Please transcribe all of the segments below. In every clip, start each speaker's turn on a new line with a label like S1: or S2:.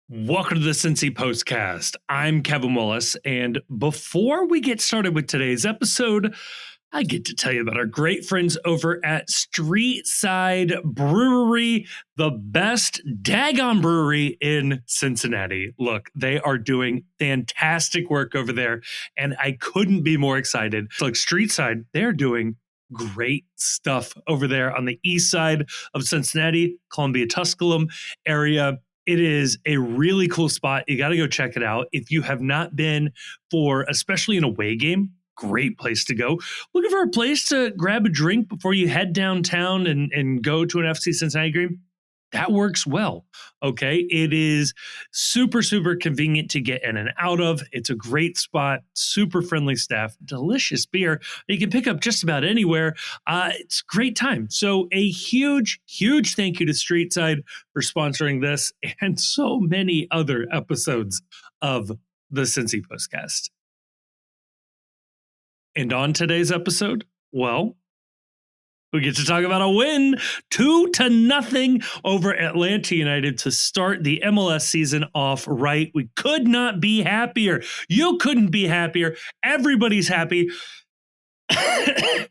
S1: Welcome to the Cincy Postcast. I'm Kevin Willis, and before we get started with today's episode, I get to tell you about our great friends over at Streetside Brewery, the best daggone brewery in Cincinnati. Look, they are doing fantastic work over there, and I couldn't be more excited. Look, Streetside, they're doing great stuff over there on the east side of Cincinnati, Columbia, Tusculum area. It is a really cool spot. You got to go check it out. If you have not been for, especially an away game, great place to go. Looking for a place to grab a drink before you head downtown and go to an FC Cincinnati game? That works well, okay? It is super, super convenient to get in and out of. It's a great spot, super friendly staff, delicious beer you can pick up just about anywhere. It's a great time. So a huge, huge thank you to Streetside for sponsoring this and so many other episodes of the Cincy Postcast. And on today's episode, well, we get to talk about a win 2-0 over Atlanta United to start the MLS season off right. We could not be happier. You couldn't be happier. Everybody's happy. I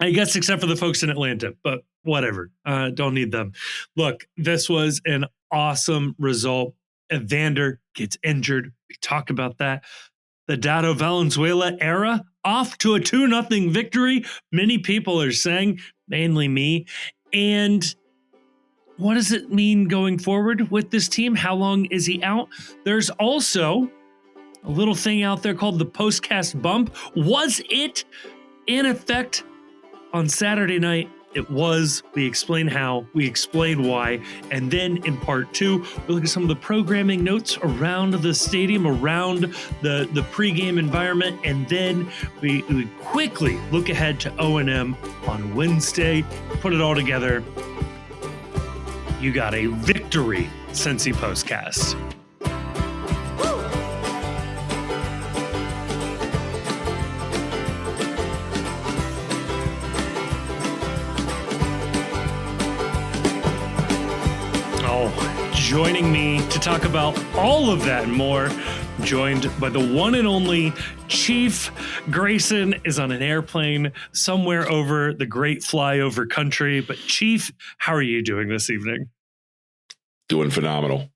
S1: guess except for the folks in Atlanta, but whatever. Don't need them. Look, this was an awesome result. Evander gets injured. We talk about that. The Dado Valenzuela era off to a 2-0 victory. Many people are saying, mainly me. And what does it mean going forward with this team? How long is he out? There's also a little thing out there called the Postcast Bump. Was it in effect on Saturday night? It was. We explain how, we explain why, and then in part two, we look at some of the programming notes around the stadium, around the pregame environment, and then we quickly look ahead to O&M on Wednesday. Put it all together. You got a victory Cincy Postcast. Joining me to talk about all of that and more, joined by the one and only Chief. Grayson is on an airplane somewhere over the great flyover country. But Chief, how are you doing this evening?
S2: Doing phenomenal.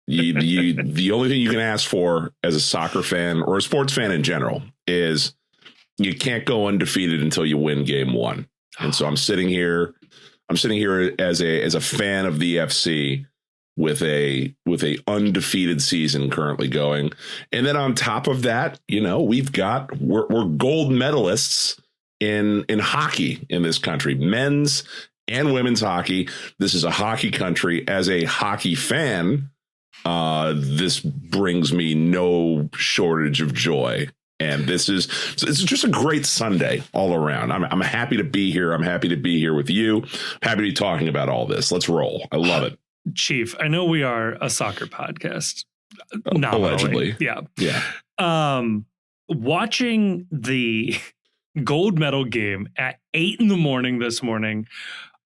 S2: The only thing you can ask for as a soccer fan or a sports fan in general is you can't go undefeated until you win game one. And so I'm sitting here as a fan of the FC with a undefeated season currently going. And then on top of that, we're gold medalists in hockey in this country, men's and women's hockey. This is a hockey country. As a hockey fan, this brings me no shortage of joy. And it's just a great Sunday all around. I'm happy to be here. I'm happy to be here with you. Happy to be talking about all this. Let's roll. I love it.
S1: Chief, I know we are a soccer podcast.
S2: Allegedly.
S1: Yeah. Watching the gold medal game at 8 a.m. this morning,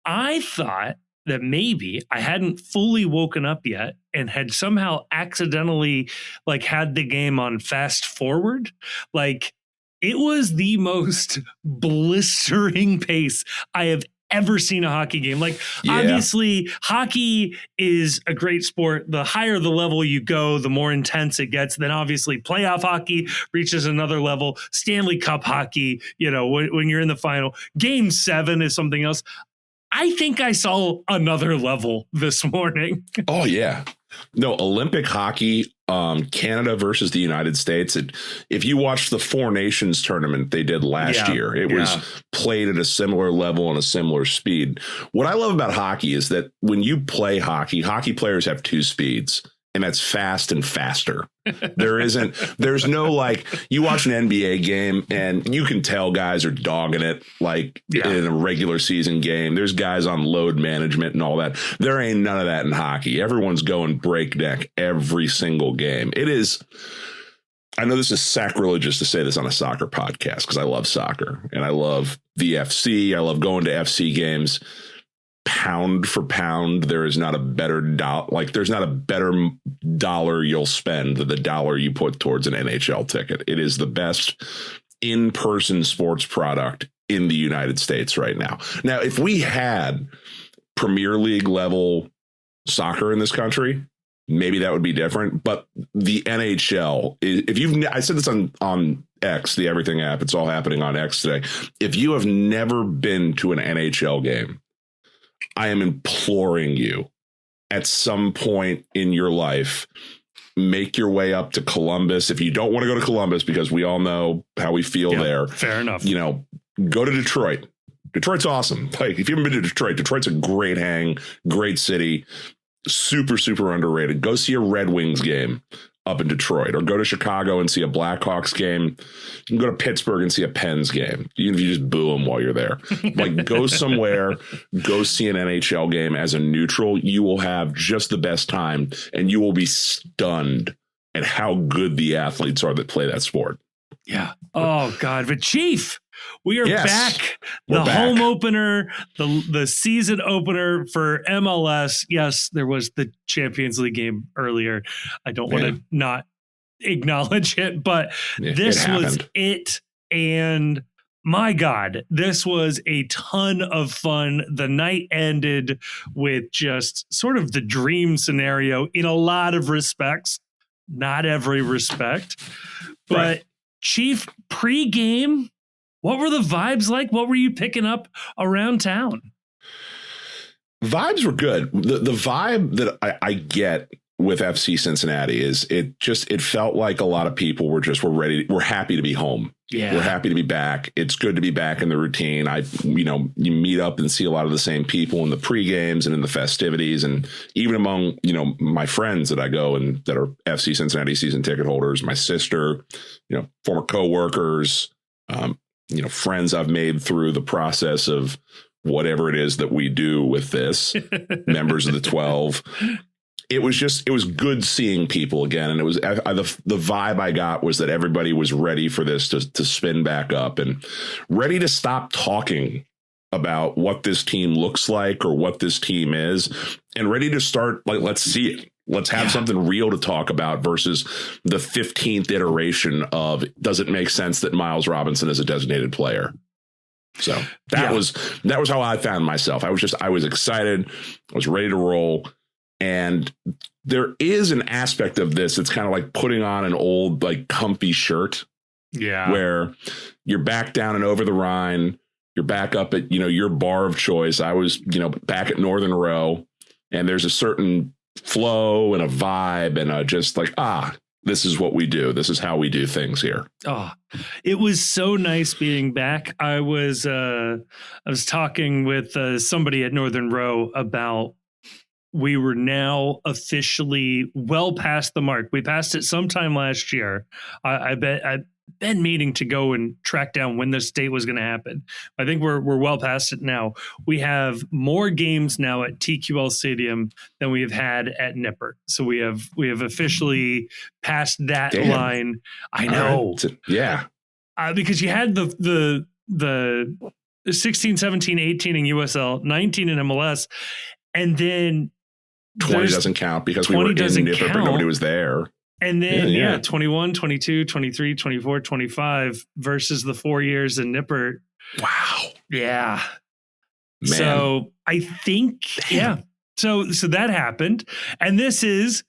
S1: I thought that maybe I hadn't fully woken up yet and had somehow accidentally had the game on fast forward. It was the most blistering pace I have ever seen a hockey game. Obviously, hockey is a great sport. The higher the level you go, the more intense it gets. Then obviously playoff hockey reaches another level. Stanley Cup hockey, when you're in the final. Game 7 is something else. I think I saw another level this morning.
S2: Oh, yeah. No, Olympic hockey, Canada versus the United States. If you watched the Four Nations tournament they did last year, it was played at a similar level and a similar speed. What I love about hockey is that when you play hockey players have 2 speeds. And that's fast and faster. There's no you watch an NBA game and you can tell guys are dogging it in a regular season game. There's guys on load management and all that. There ain't none of that in hockey. Everyone's going breakneck every single game. It is. I know this is sacrilegious to say this on a soccer podcast because I love soccer and I love the FC. I love going to FC games. pound for pound, there is not a better there's not a better dollar you'll spend than the dollar you put towards an NHL ticket. It is the best in-person sports product in the United States right now. Now, if we had Premier League level soccer in this country, maybe that would be different. But the NHL, I said this on X, the Everything app, it's all happening on X today. If you have never been to an NHL game, I am imploring you at some point in your life, make your way up to Columbus. If you don't want to go to Columbus, because we all know how we feel there.
S1: Fair enough.
S2: Go to Detroit. Detroit's awesome. Like, if you haven't been to Detroit, Detroit's a great hang, great city, super, super underrated. Go see a Red Wings game up in Detroit, or go to Chicago and see a Blackhawks game. You can go to Pittsburgh and see a Pens game, even if you just boo them while you're there. Like, go somewhere, go see an NHL game as a neutral. You will have just the best time, and you will be stunned at how good the athletes are that play that sport.
S1: Yeah. Oh, God. But Chief, we are back.
S2: We're back.
S1: Home opener, the season opener for MLS. Yes, there was the Champions League game earlier. I don't want to not acknowledge it, but this was it. And my God, this was a ton of fun. The night ended with just sort of the dream scenario in a lot of respects, not every respect, but right. Chief, pre-game, what were the vibes like? What were you picking up around town?
S2: Vibes were good. The vibe that I get with FC Cincinnati is it felt like a lot of people were happy to be home. Yeah. We're happy to be back. It's good to be back in the routine. You meet up and see a lot of the same people in the pre-games and in the festivities, and even among, my friends that I go and that are FC Cincinnati season ticket holders, my sister, former coworkers, friends I've made through the process of whatever it is that we do with this, members of the 12. It was good seeing people again. And it was the vibe I got was that everybody was ready for this to spin back up and ready to stop talking about what this team looks like or what this team is, and ready to start, like, let's see it. Let's have something real to talk about versus the 15th iteration of, does it make sense that Miles Robinson is a designated player? So that was how I found myself. I was excited. I was ready to roll. And there is an aspect of this. It's kind of like putting on an old, like, comfy shirt. Yeah. Where you're back down and over the Rhine. You're back up at, your bar of choice. I was, back at Northern Row, and there's a certain flow and a vibe and just like, this is what we do. This is how we do things here.
S1: Oh, it was so nice being back. I was talking with somebody at Northern Row about, we were now officially well past the mark. We passed it sometime last year. I've been meaning to go and track down when this date was going to happen. I think we're well past it now. We have more games now at TQL Stadium than we have had at Nippert. So we have officially passed that line. I know.
S2: Yeah.
S1: Because you had the 16, 17, 18 in USL, 19 in MLS, and then
S2: 20 doesn't count because we were in Nippert, but nobody was there.
S1: And then, 21, 22, 23, 24, 25 versus the 4 years in Nippert.
S2: Wow.
S1: Yeah.
S2: Man.
S1: So I think, So that happened. And this is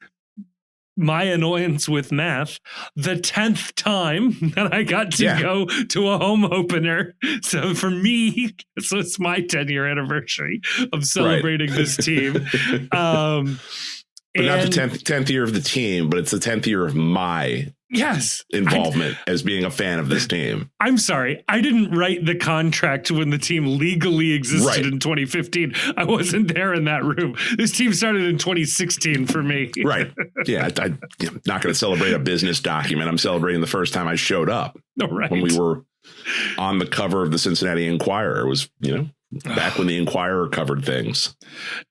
S1: my annoyance with math, the 10th time that I got to go to a home opener. So for me, so it's my 10-year anniversary of celebrating this team.
S2: But not the 10th year of the team, but it's the 10th year of my involvement as being a fan of this team.
S1: I'm sorry. I didn't write the contract when the team legally existed in 2015. I wasn't there in that room. This team started in 2016 for me.
S2: Right. Yeah. I'm not going to celebrate a business document. I'm celebrating the first time I showed up when we were on the cover of the Cincinnati Enquirer. It was, back when the Enquirer covered things.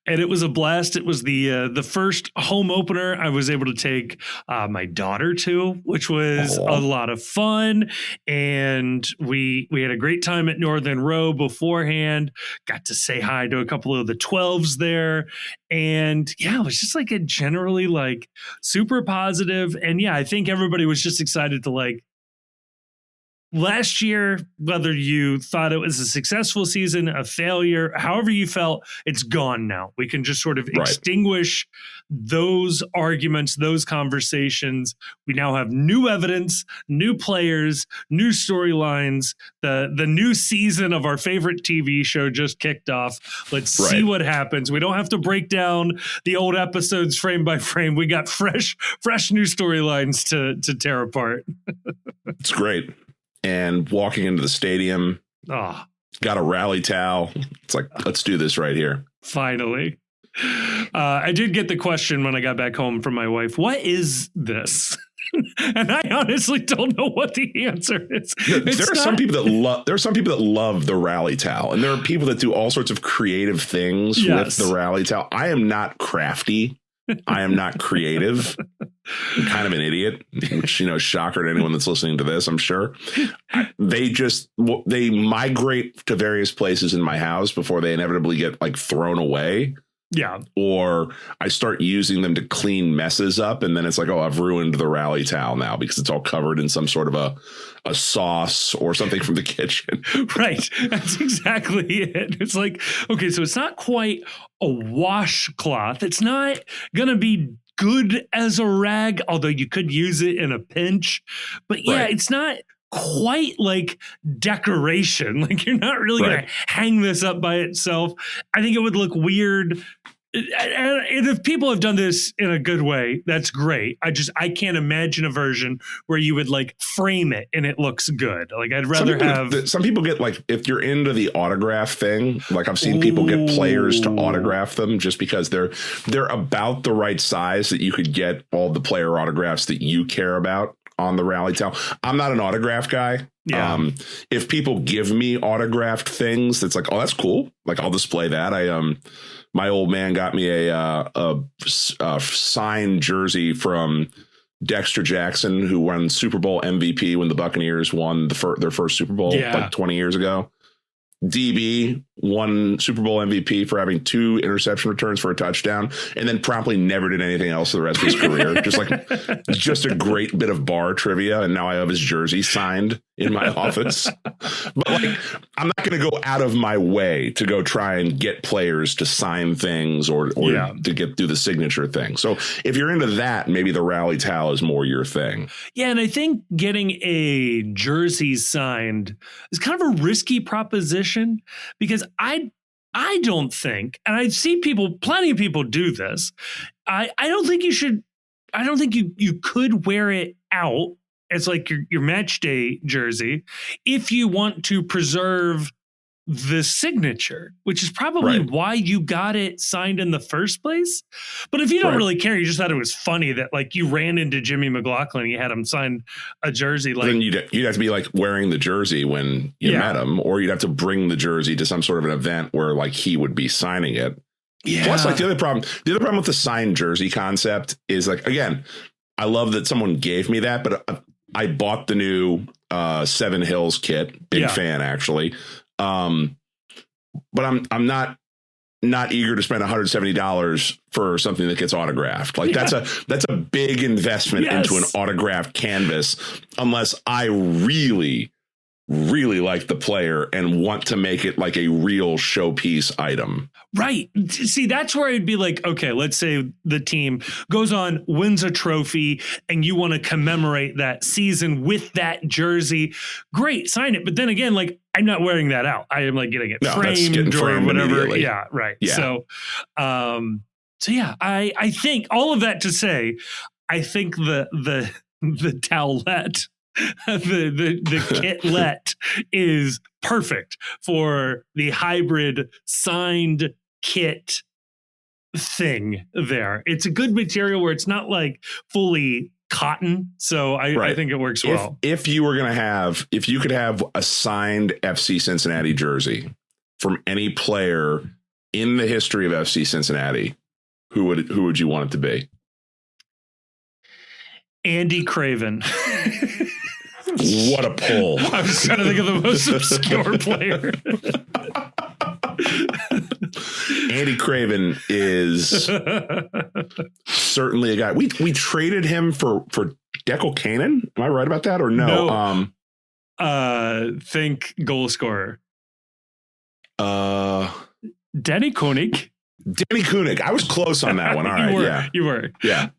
S1: And it was a blast. It was the first home opener I was able to take my daughter to, which was a lot of fun. And we had a great time at Northern Row beforehand. Got to say hi to a couple of the 12s there. And yeah, it was just like a generally like super positive. And yeah, I think everybody was just excited to like, last year, whether you thought it was a successful season, a failure, however you felt, it's gone now. We can just sort of extinguish those arguments, those conversations. We now have new evidence, new players, new storylines. The new season of our favorite TV show just kicked off. Let's see what happens. We don't have to break down the old episodes frame by frame. We got fresh new storylines to tear apart.
S2: It's great. And walking into the stadium, got a rally towel. It's like, let's do this right here.
S1: Finally. I did get the question when I got back home from my wife, what is this? And I honestly don't know what the answer is.
S2: There are some people that love the rally towel, and there are people that do all sorts of creative things with the rally towel. I am not crafty. I am not creative. I'm kind of an idiot, which, shocker to anyone that's listening to this, I'm sure. They migrate to various places in my house before they inevitably get like thrown away.
S1: Yeah.
S2: Or I start using them to clean messes up. And then it's like, oh, I've ruined the rally towel now because it's all covered in some sort of a sauce or something from the kitchen.
S1: Right. That's exactly it. It's like, okay, so it's not quite a washcloth. It's not going to be good as a rag, although you could use it in a pinch. But yeah, it's not quite like decoration. Like you're not really going to hang this up by itself. I think it would look weird. And if people have done this in a good way, that's great. I can't imagine a version where you would like frame it and it looks good. Like I'd rather
S2: some people get like, if you're into the autograph thing, like I've seen people get players to autograph them just because they're about the right size that you could get all the player autographs that you care about on the rally towel. I'm not an autograph guy.
S1: Yeah.
S2: If people give me autographed things, that's like, oh, that's cool. Like I'll display that. My old man got me a signed jersey from Dexter Jackson, who won Super Bowl MVP when the Buccaneers won their first Super Bowl like 20 years ago. DB won Super Bowl MVP for having 2 interception returns for a touchdown, and then promptly never did anything else for the rest of his career. Just a great bit of bar trivia. And now I have his jersey signed in my office. But like, I'm not going to go out of my way to go try and get players to sign things or to get through the signature thing. So if you're into that, maybe the rally towel is more your thing.
S1: Yeah. And I think getting a jersey signed is kind of a risky proposition because I don't think, and I see plenty of people do this. I don't think you should. I don't think you could wear it out as like your match day jersey if you want to preserve the signature, which is probably why you got it signed in the first place. But if you don't really care, you just thought it was funny that like you ran into Jimmy McLaughlin and you had him sign a jersey. Like
S2: then you'd have to be like wearing the jersey when you met him, or you'd have to bring the jersey to some sort of an event where like he would be signing it. Yeah. Plus, like the other problem with the signed jersey concept is like, again, I love that someone gave me that, but I bought the new Seven Hills kit. Big fan, actually. But I'm not eager to spend $170 for something that gets autographed. Like that's a big investment into an autographed canvas, unless I really like the player and want to make it like a real showpiece item.
S1: Right. See, that's where I'd be like, okay, let's say the team goes on, wins a trophy, and you want to commemorate that season with that jersey. Great, sign it. But then again, like, I'm not wearing that out. I am like getting it framed or whatever. Yeah, right. Yeah. So yeah, I think all of that to say, I think the towelette, the kitlet is perfect for the hybrid signed kit thing there. It's a good material where it's not like fully cotton. So I think it works well.
S2: If you could have a signed FC Cincinnati jersey from any player in the history of FC Cincinnati, who would you want it to be?
S1: Andy Craven.
S2: What a pull.
S1: I was trying to think of the most obscure player.
S2: Andy Craven is certainly a guy. We traded him for Deco Cannon. Am I right about that or no?
S1: Think goal scorer. Danny Koenig.
S2: Danny Koenig. I was close on that one. All right.
S1: You were.
S2: Yeah.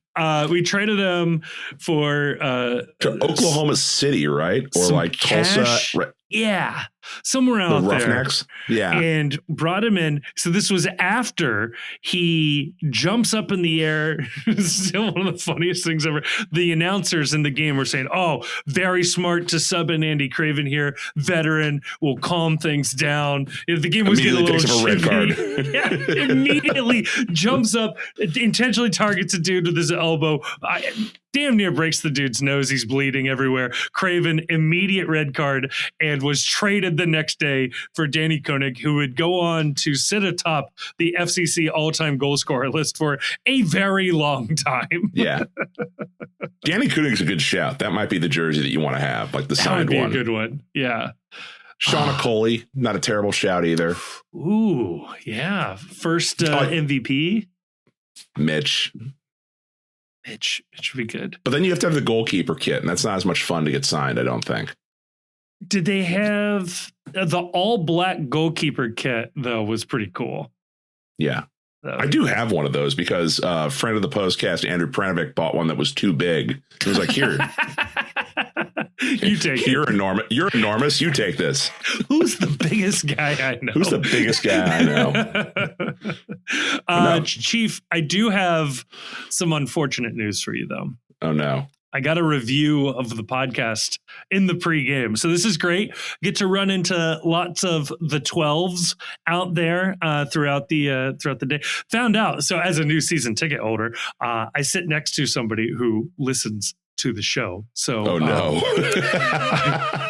S1: We traded him for
S2: to Oklahoma City, right? Or like Tulsa. Right.
S1: Yeah. Somewhere out
S2: the
S1: there.
S2: Roughnecks. Yeah.
S1: And brought him in. So this was after he jumps up in the air. Still one of the funniest things ever. The announcers in the game were saying, "Oh, very smart to sub in Andy Craven here. Veteran will calm things down." The game was getting a little
S2: red card.
S1: Yeah, immediately jumps up, intentionally targets a dude with his elbow. Damn near breaks the dude's nose. He's bleeding everywhere. Craven, immediate red card, and was traded the next day for Danny Koenig, who would go on to sit atop the FCC all-time goal scorer list for a very long time.
S2: Yeah. Danny Koenig's a good shout. That might be the jersey that you want to have, like the signed one. That would
S1: be a good one. Yeah.
S2: Shauna Coley, not a terrible shout either.
S1: Ooh, yeah. First MVP.
S2: Mitch would be good. But then you have to have the goalkeeper kit, and that's not as much fun to get signed, I don't think.
S1: Did they have the all-black goalkeeper kit, though, was pretty cool.
S2: Yeah. I do have one of those because a friend of the postcast, Andrew Pranovic, bought one that was too big. He was like, here.
S1: You take it.
S2: You're enormous. You take this.
S1: Who's the biggest guy I know?
S2: Who's the biggest guy I know?
S1: Chief, I do have some unfortunate news for you, though.
S2: Oh, no.
S1: I got a review of the podcast in the pregame. So this is great. Get to run into lots of the 12s out there throughout the day. Found out. So as a new season ticket holder, I sit next to somebody who listens to the show. So
S2: oh no.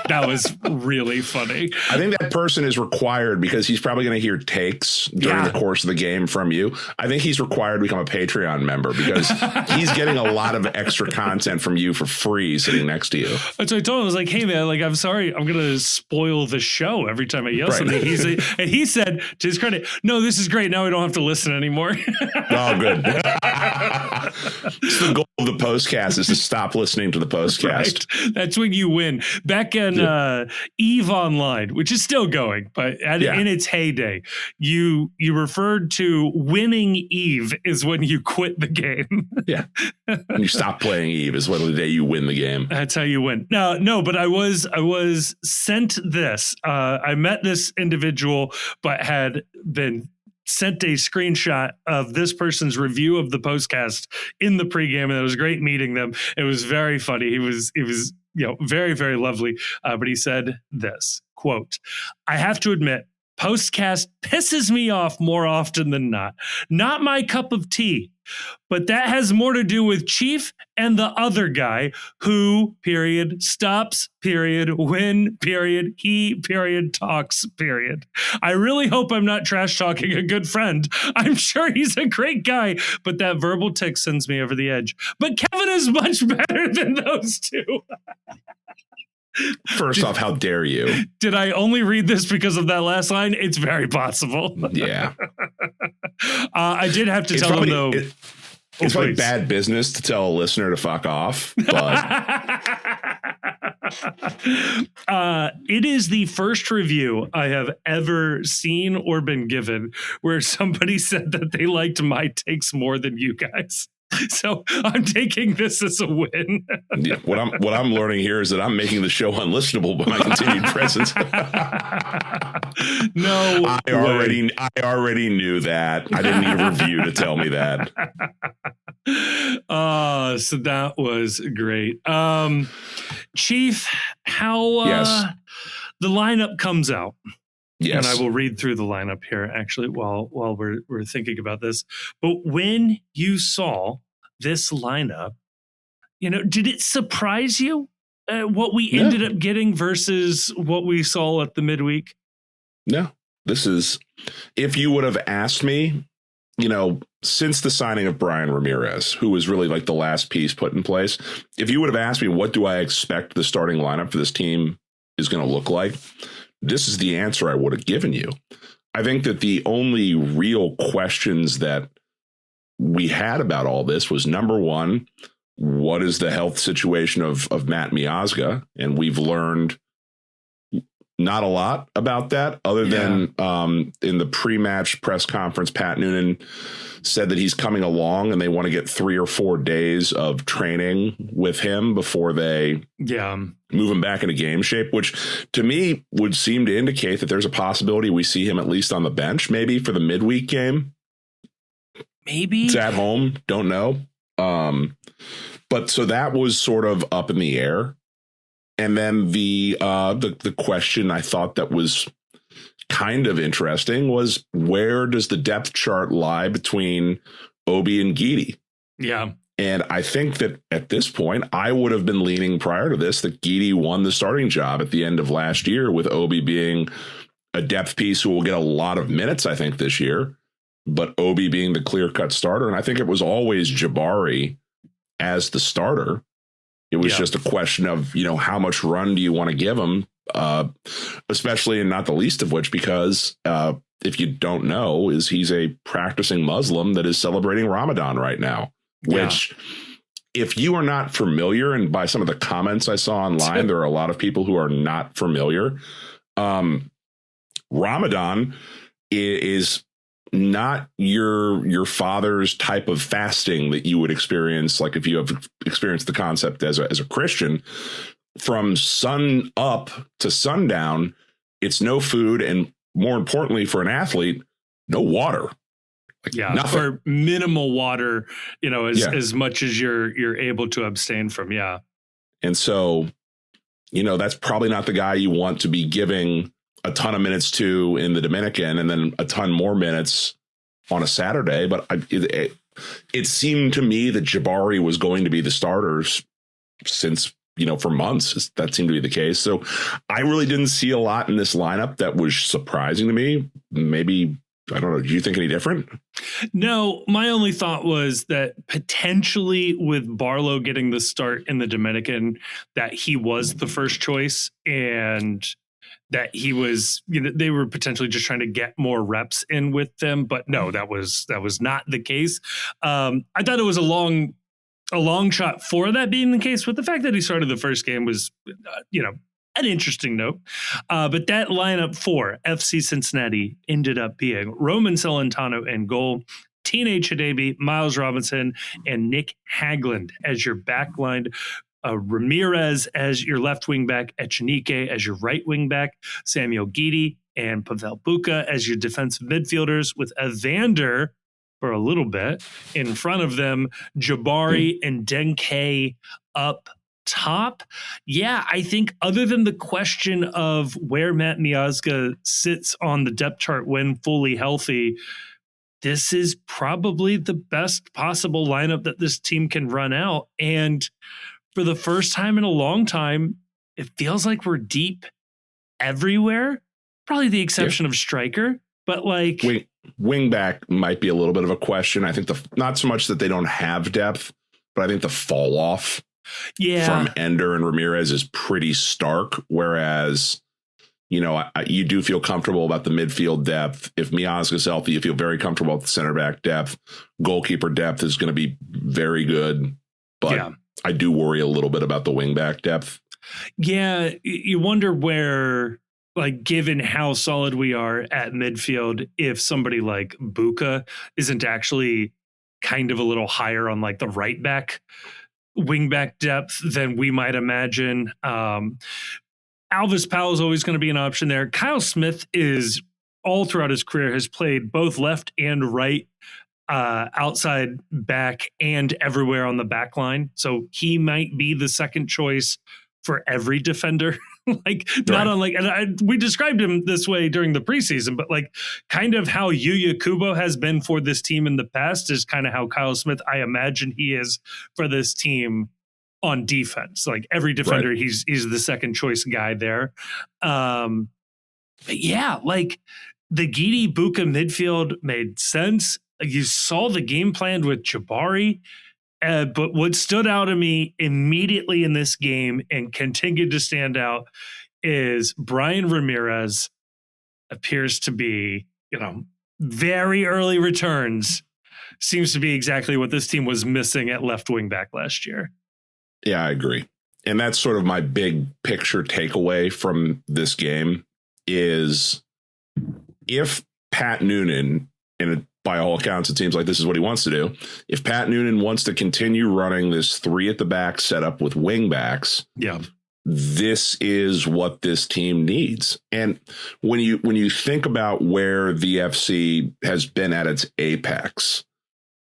S1: That was really funny.
S2: I think that person is required because he's probably going to hear takes during the course of the game from you. I think he's required to become a Patreon member because he's getting a lot of extra content from you for free sitting next to you.
S1: That's what I told him. I was like, hey man, like, I'm sorry, I'm going to spoil the show every time I yell something. And he said, to his credit, no, this is great. Now we don't have to listen anymore.
S2: Oh, good. It's the goal of the postcast is to stop listening to the postcast.
S1: Right. That's when you win. Back in Eve Online, which is still going, but in its heyday, you referred to winning Eve is when you quit the game.
S2: Yeah. When you stop playing Eve is when the day you win the game.
S1: That's how you win. No, but I was sent this. I met this individual, but had been sent a screenshot of this person's review of the postcast in the pregame, and it was great meeting them. It was very funny. He was very, very lovely. But he said this, quote, "I have to admit, postcast pisses me off more often than not. Not my cup of tea. But that has more to do with Chief and the other guy who, period, stops, period, when, period, he, period, talks, period. I really hope I'm not trash talking a good friend. I'm sure he's a great guy, but that verbal tick sends me over the edge. But Kevin is much better than those two."
S2: First off, how dare you?
S1: Did I only read this because of that last line? It's very possible.
S2: Yeah.
S1: I did have to tell him, though.
S2: It's like bad business to tell a listener to fuck off, but
S1: it is the first review I have ever seen or been given where somebody said that they liked my takes more than you guys. So I'm taking this as a win.
S2: Yeah, what I'm learning here is that I'm making the show unlistenable by my continued presence.
S1: No,
S2: I already knew that. I didn't need a review to tell me that.
S1: So that was great. Chief, how the lineup comes out.
S2: Yes.
S1: And I will read through the lineup here, actually, while we're thinking about this. But when you saw this lineup, did it surprise you what we ended up getting versus what we saw at the midweek?
S2: No, if you would have asked me, since the signing of Brian Ramirez, who was really like the last piece put in place, if you would have asked me, what do I expect the starting lineup for this team is going to look like? This is the answer I would have given you. I think that the only real questions that we had about all this was, number one, what is the health situation of Matt Miazga? And we've learned not a lot about that other than in the pre-match press conference, Pat Noonan said that he's coming along and they want to get 3 or 4 days of training with him before they move him back into game shape, which to me would seem to indicate that there's a possibility we see him at least on the bench, maybe for the midweek game.
S1: Maybe
S2: it's at home. Don't know. But so that was sort of up in the air. And then the question I thought that was kind of interesting was, where does the depth chart lie between Obi and Guidi?
S1: Yeah.
S2: And I think that at this point, I would have been leaning prior to this that Guidi won the starting job at the end of last year, with Obi being a depth piece who will get a lot of minutes, I think, this year, but Obi being the clear-cut starter. And I think it was always Jabari as the starter. It was just a question of, how much run do you want to give him, especially, and not the least of which, because if you don't know, he's a practicing Muslim that is celebrating Ramadan right now, which if you are not familiar, and by some of the comments I saw online, there are a lot of people who are not familiar. Ramadan is not your father's type of fasting that you would experience, like if you have experienced the concept as a Christian. From sun up to sundown, it's no food, and more importantly for an athlete, no water.
S1: Nothing. Or minimal water, as much as you're able to abstain from. Yeah. And
S2: so, that's probably not the guy you want to be giving a ton of minutes to in the Dominican and then a ton more minutes on a Saturday. But it seemed to me that Jabari was going to be the starters since, for months. That seemed to be the case. So I really didn't see a lot in this lineup that was surprising to me. Maybe, I don't know. Do you think any different?
S1: No, my only thought was that potentially with Barlow getting the start in the Dominican, that he was the first choice, and that he was, they were potentially just trying to get more reps in with them. But no, that was not the case. I thought it was a long shot for that being the case, but the fact that he started the first game was, an interesting note. But that lineup for FC Cincinnati ended up being Roman Celentano in goal, Teenage Hadebi, Miles Robinson, and Nick Hagland as your backline. Ramirez as your left wing back, Echenike as your right wing back, Samuel Guidi and Pavel Buka as your defensive midfielders, with Evander for a little bit in front of them, Jabari and Denke up top. Yeah, I think other than the question of where Matt Miazga sits on the depth chart when fully healthy, this is probably the best possible lineup that this team can run out. And for the first time in a long time, it feels like we're deep everywhere. Probably the exception of striker, but like
S2: wingback might be a little bit of a question. I think not so much that they don't have depth, but I think the fall off from Ender and Ramirez is pretty stark. Whereas, you do feel comfortable about the midfield depth. If Miazga's healthy, you feel very comfortable with the center back depth. Goalkeeper depth is going to be very good, but I do worry a little bit about the wingback depth.
S1: Yeah, you wonder where, like, given how solid we are at midfield, if somebody like Buka isn't actually kind of a little higher on like the right back, wingback depth than we might imagine. Alvis Powell is always going to be an option there. Kyle Smith is all throughout his career has played both left and right, outside back and everywhere on the back line. So he might be the second choice for every defender. Not unlike, and we described him this way during the preseason, but like kind of how Yuya Kubo has been for this team in the past is kind of how Kyle Smith, I imagine he is for this team on defense. Like every defender,
S2: Right.
S1: he's the second choice guy there. But yeah, like the Gidi Buka midfield made sense. You saw the game plan with Jabari. But what stood out to me immediately in this game and continued to stand out is Brian Ramirez appears to be, very early returns. Seems to be exactly what this team was missing at left wing back last year.
S2: Yeah, I agree. And that's sort of my big picture takeaway from this game is if Pat Noonan, and by all accounts, it seems like this is what he wants to do. If Pat Noonan wants to continue running this 3 at the back setup with wing backs, this is what this team needs. And when you think about where the FC has been at its apex,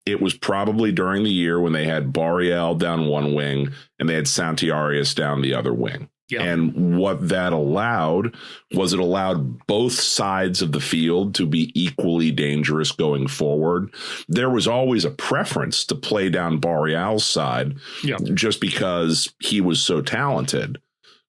S2: it was probably during the year when they had Barriel down one wing and they had Santiarius down the other wing. Yeah. And what that allowed was it allowed both sides of the field to be equally dangerous going forward. There was always a preference to play down Barriel's side just because he was so talented.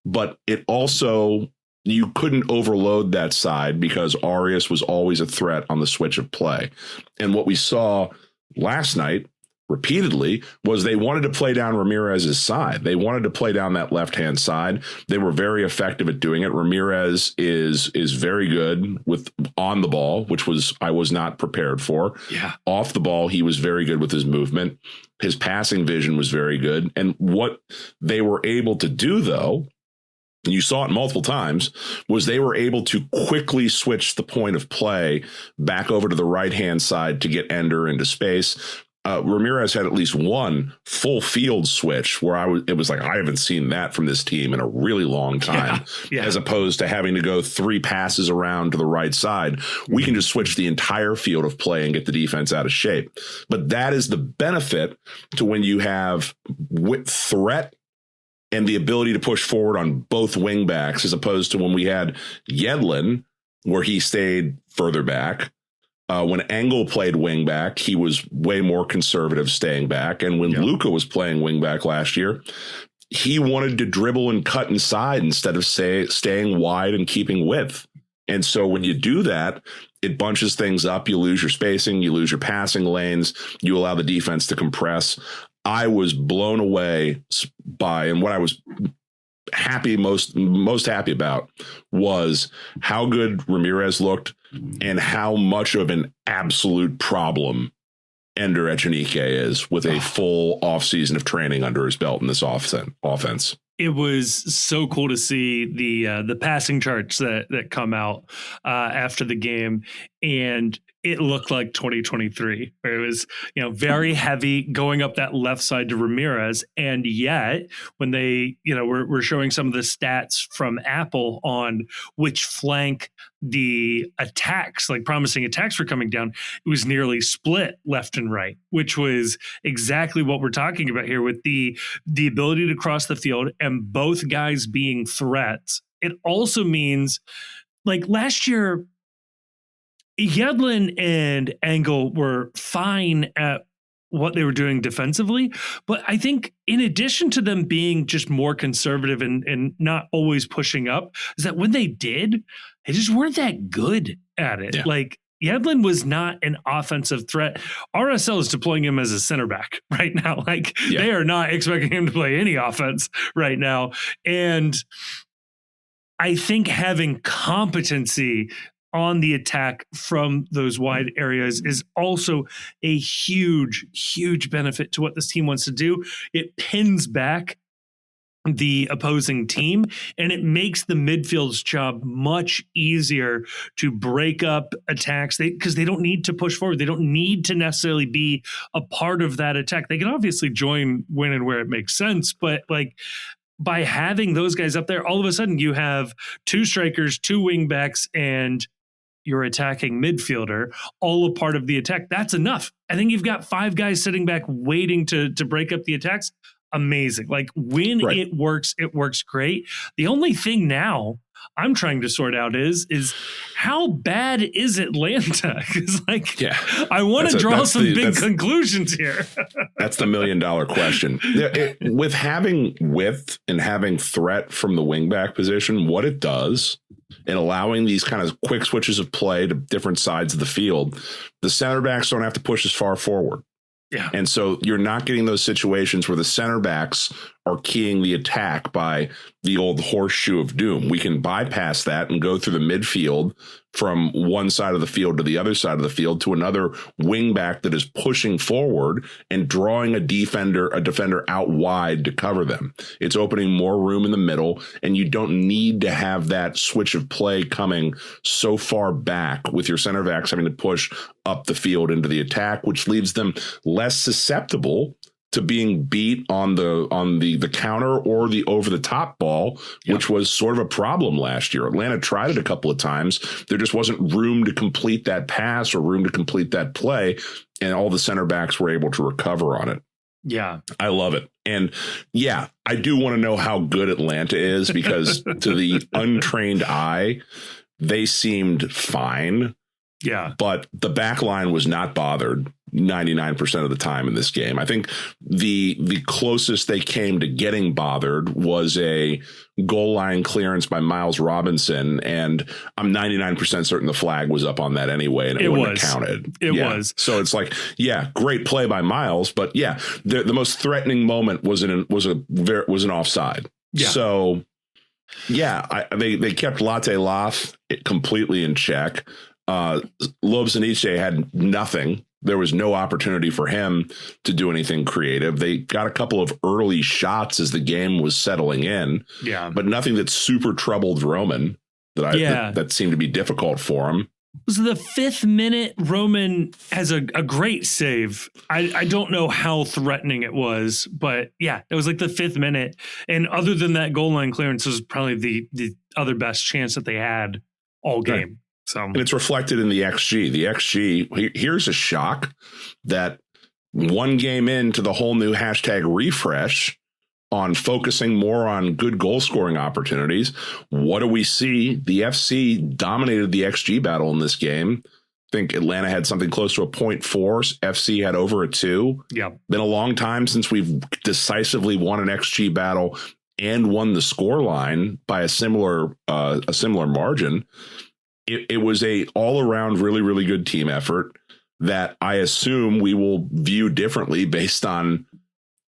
S2: But it also, you couldn't overload that side because Arias was always a threat on the switch of play. And what we saw last night repeatedly was they wanted to play down Ramirez's side. They wanted to play down that left-hand side. They were very effective at doing it. Ramirez is very good with on the ball, which I was not prepared for. Yeah. Off the ball, he was very good with his movement. His passing vision was very good. And what they were able to do, though, and you saw it multiple times, was they were able to quickly switch the point of play back over to the right-hand side to get Ender into space. Ramirez had at least one full field switch where it was like, I haven't seen that from this team in a really long time, as opposed to having to go 3 passes around to the right side. We can just switch the entire field of play and get the defense out of shape. But that is the benefit to when you have threat and the ability to push forward on both wing backs, as opposed to when we had Yedlin, where he stayed further back. When Engel played wing back, he was way more conservative staying back. And when Luka was playing wing back last year, he wanted to dribble and cut inside instead of staying wide and keeping width. And so when you do that, it bunches things up. You lose your spacing, you lose your passing lanes, you allow the defense to compress. I was blown away by, and what I was most happy about was how good Ramirez looked and how much of an absolute problem Ender Echenike is with a full offseason of training under his belt in this offense.
S1: It was so cool to see the passing charts that come out after the game, and it looked like 2023, where it was, very heavy going up that left side to Ramirez. And yet when they, we're showing some of the stats from Apple on which flank the attacks, like promising attacks were coming down, it was nearly split left and right, which was exactly what we're talking about here with the ability to cross the field and both guys being threats. It also means, like last year, Yedlin and Engel were fine at what they were doing defensively, but I think in addition to them being just more conservative and not always pushing up, is that when they did, they just weren't that good at it. Yeah. Like Yedlin was not an offensive threat. RSL is deploying him as a center back right now. Like they are not expecting him to play any offense right now. And I think having competency on the attack from those wide areas is also a huge, huge benefit to what this team wants to do. It pins back the opposing team, and it makes the midfield's job much easier to break up attacks because they don't need to push forward. They don't need to necessarily be a part of that attack. They can obviously join when and where it makes sense, but like by having those guys up there, all of a sudden you have 2 strikers, 2 wing backs, and your attacking midfielder, all a part of the attack. That's enough. I think you've got 5 guys sitting back waiting to break up the attacks. Amazing. Like when it works great. The only thing now I'm trying to sort out is how bad is Atlanta? Because I want to draw some big conclusions here.
S2: That's the $1 million question. With having width and having threat from the wingback position, what it does, and allowing these kind of quick switches of play to different sides of the field, the center backs don't have to push as far forward.
S1: Yeah.
S2: And so you're not getting those situations where the center backs are keying the attack by the old horseshoe of doom. We can bypass that and go through the midfield from one side of the field to the other side of the field to another wing back that is pushing forward and drawing a defender out wide to cover them. It's opening more room in the middle, and you don't need to have that switch of play coming so far back with your center backs having to push up the field into the attack, which leaves them less susceptible to being beat on the counter or the over the top ball, which was sort of a problem last year. Atlanta tried it a couple of times. There just wasn't room to complete that pass or room to complete that play, and all the center backs were able to recover on it.
S1: Yeah,
S2: I love it. And yeah, I do want to know how good Atlanta is, because to the untrained eye, they seemed fine.
S1: Yeah,
S2: but the back line was not bothered 99% of the time in this game. I think the closest they came to getting bothered was a goal line clearance by Miles Robinson, and I'm 99% certain the flag was up on that anyway, and it wouldn't have counted.
S1: It was.
S2: So it's like, yeah, great play by Miles, but yeah, the most threatening moment was an offside.
S1: Yeah.
S2: So yeah, they kept Latte Loth completely in check. Lobes and Iche had nothing. There was no opportunity for him to do anything creative. They got a couple of early shots as the game was settling in, but nothing that super troubled Roman that seemed to be difficult for him.
S1: It was the 5th minute. Roman has a great save. I don't know how threatening it was, but yeah, it was like the 5th minute. And other than that goal line clearance, was probably the other best chance that they had all game. Right. So,
S2: and it's reflected in the XG. The XG, here's a shock that one game into the whole new hashtag refresh on focusing more on good goal scoring opportunities. What do we see? The FC dominated the XG battle in this game. I think Atlanta had something close to a 0.4. FC had over a 2.
S1: Yeah.
S2: Been a long time since we've decisively won an XG battle and won the score line by a similar margin. It was a all around really, really good team effort that I assume we will view differently based on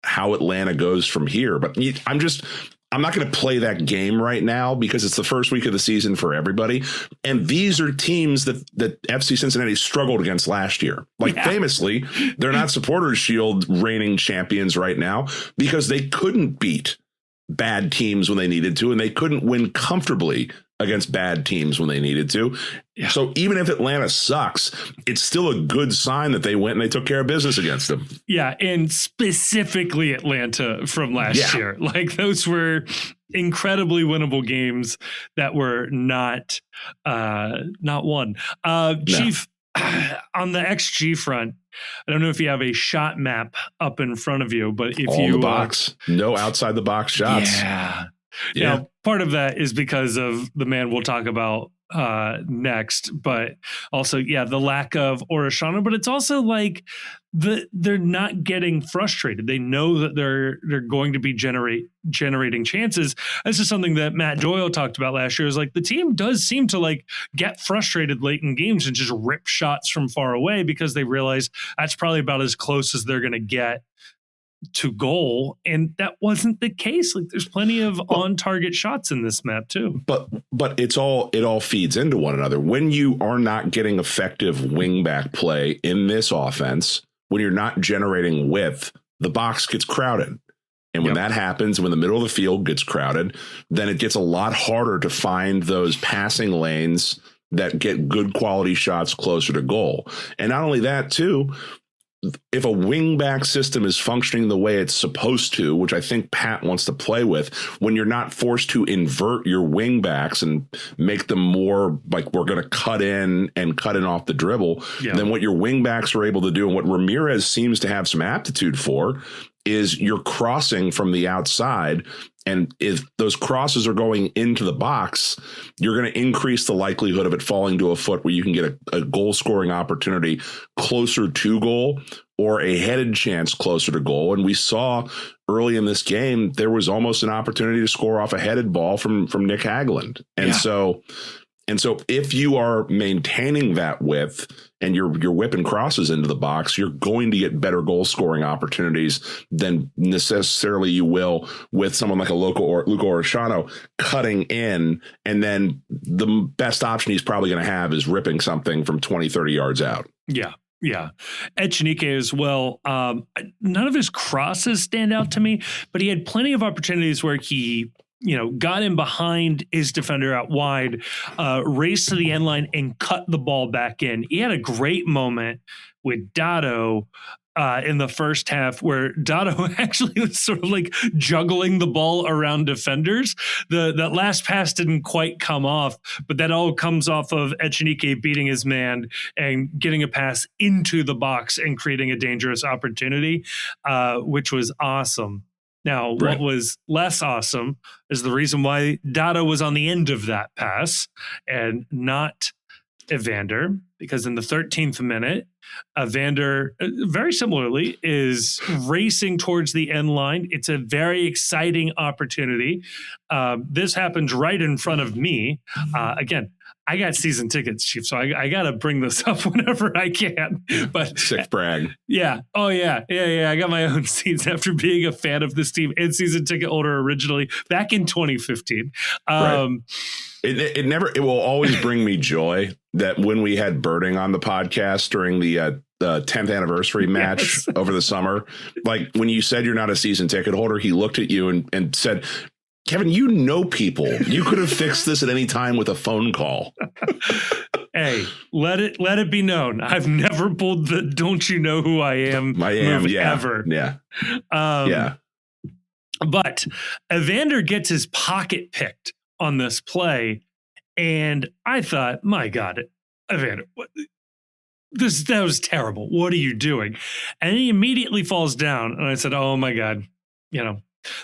S2: how Atlanta goes from here. But I'm not going to play that game right now because it's the first week of the season for everybody. And these are teams that FC Cincinnati struggled against last year. Famously, they're not Supporters Shield reigning champions right now because they couldn't beat bad teams when they needed to, and they couldn't win comfortably against bad teams when they needed to. Yeah. So even if Atlanta sucks, it's still a good sign that they went and they took care of business against them.
S1: Yeah, and specifically Atlanta from last year. Those were incredibly winnable games that were not won. Chief, on the XG front, I don't know if you have a shot map up in front of you, but if
S2: the box, no outside the box shots.
S1: Yeah. Now, part of that is because of the man we'll talk about next, but also, the lack of Orishano, but it's also like they're not getting frustrated. They know that they're going to be generating chances. This is something that Matt Doyle talked about last year, is like the team does seem to get frustrated late in games and just rip shots from far away because they realize that's probably about as close as they're going to get to goal, and that wasn't the case. There's plenty of on target shots in this map too.
S2: But it all feeds into one another. When you are not getting effective wing back play in this offense, when you're not generating width, the box gets crowded. And when that happens, when the middle of the field gets crowded, then it gets a lot harder to find those passing lanes that get good quality shots closer to goal. And not only that too, if a wingback system is functioning the way it's supposed to, which I think Pat wants to play with, when you're not forced to invert your wingbacks and make them more like we're going to cut in off the dribble, then what your wingbacks are able to do, and what Ramirez seems to have some aptitude for, is you're crossing from the outside. And if those crosses are going into the box, you're going to increase the likelihood of it falling to a foot where you can get a goal scoring opportunity closer to goal or a headed chance closer to goal. And we saw early in this game, there was almost an opportunity to score off a headed ball from Nick Hagland. And so if you are maintaining that width and you're whipping crosses into the box, you're going to get better goal scoring opportunities than necessarily you will with someone like a Luca Orishano cutting in. And then the best option he's probably going to have is ripping something from 20, 30 yards out.
S1: Yeah. Yeah. Echenike as well. None of his crosses stand out to me, but he had plenty of opportunities where he got in behind his defender out wide, raced to the end line and cut the ball back in. He had a great moment with Dado in the first half where Dado actually was sort of like juggling the ball around defenders. That last pass didn't quite come off, but that all comes off of Echenike beating his man and getting a pass into the box and creating a dangerous opportunity, which was awesome. Now, what was less awesome is the reason why Dado was on the end of that pass and not Evander, because in the 13th minute, Evander, very similarly, is racing towards the end line. It's a very exciting opportunity. This happens right in front of me. Again, I got season tickets, Chief, so I got to bring this up whenever I can. But
S2: sick brag.
S1: Yeah. Oh, yeah. I got my own seats after being a fan of this team and season ticket holder originally back in 2015.
S2: It will always bring me joy that when we had Birding on the podcast during the 10th anniversary match over the summer, like when you said you're not a season ticket holder, he looked at you and said, Kevin, people. You could have fixed this at any time with a phone call.
S1: Hey, let it be known. I've never pulled the "Don't you know who I am" move ever.
S2: Yeah.
S1: But Evander gets his pocket picked on this play, and I thought, my God, Evander, that was terrible. What are you doing? And he immediately falls down, and I said, oh my God,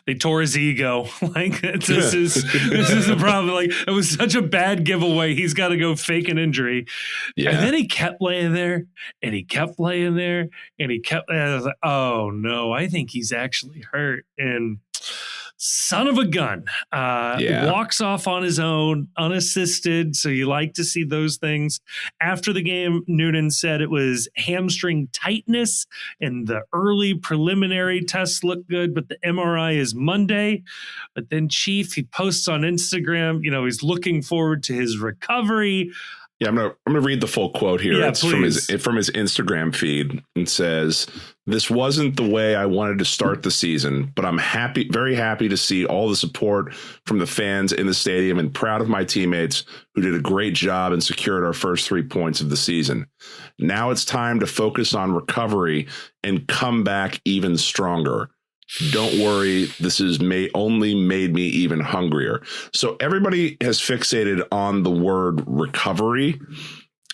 S1: they tore his ego. Like this is the problem. Like it was such a bad giveaway. He's got to go fake an injury. Yeah. And then he kept laying there and he kept laying there and he kept. And I was like, oh no, I think he's actually hurt. And son of a gun, walks off on his own, unassisted. So you like to see those things. After the game, Noonan said it was hamstring tightness and the early preliminary tests look good, but the MRI is Monday. But then Chief, he posts on Instagram, he's looking forward to his recovery.
S2: Yeah, I'm gonna read the full quote here.
S1: Yeah,
S2: it's
S1: please.
S2: from his Instagram feed. It says, "This wasn't the way I wanted to start the season, but I'm very happy to see all the support from the fans in the stadium and proud of my teammates who did a great job and secured our first 3 points of the season. Now it's time to focus on recovery and come back even stronger. Don't worry, this has only made me even hungrier." So everybody has fixated on the word recovery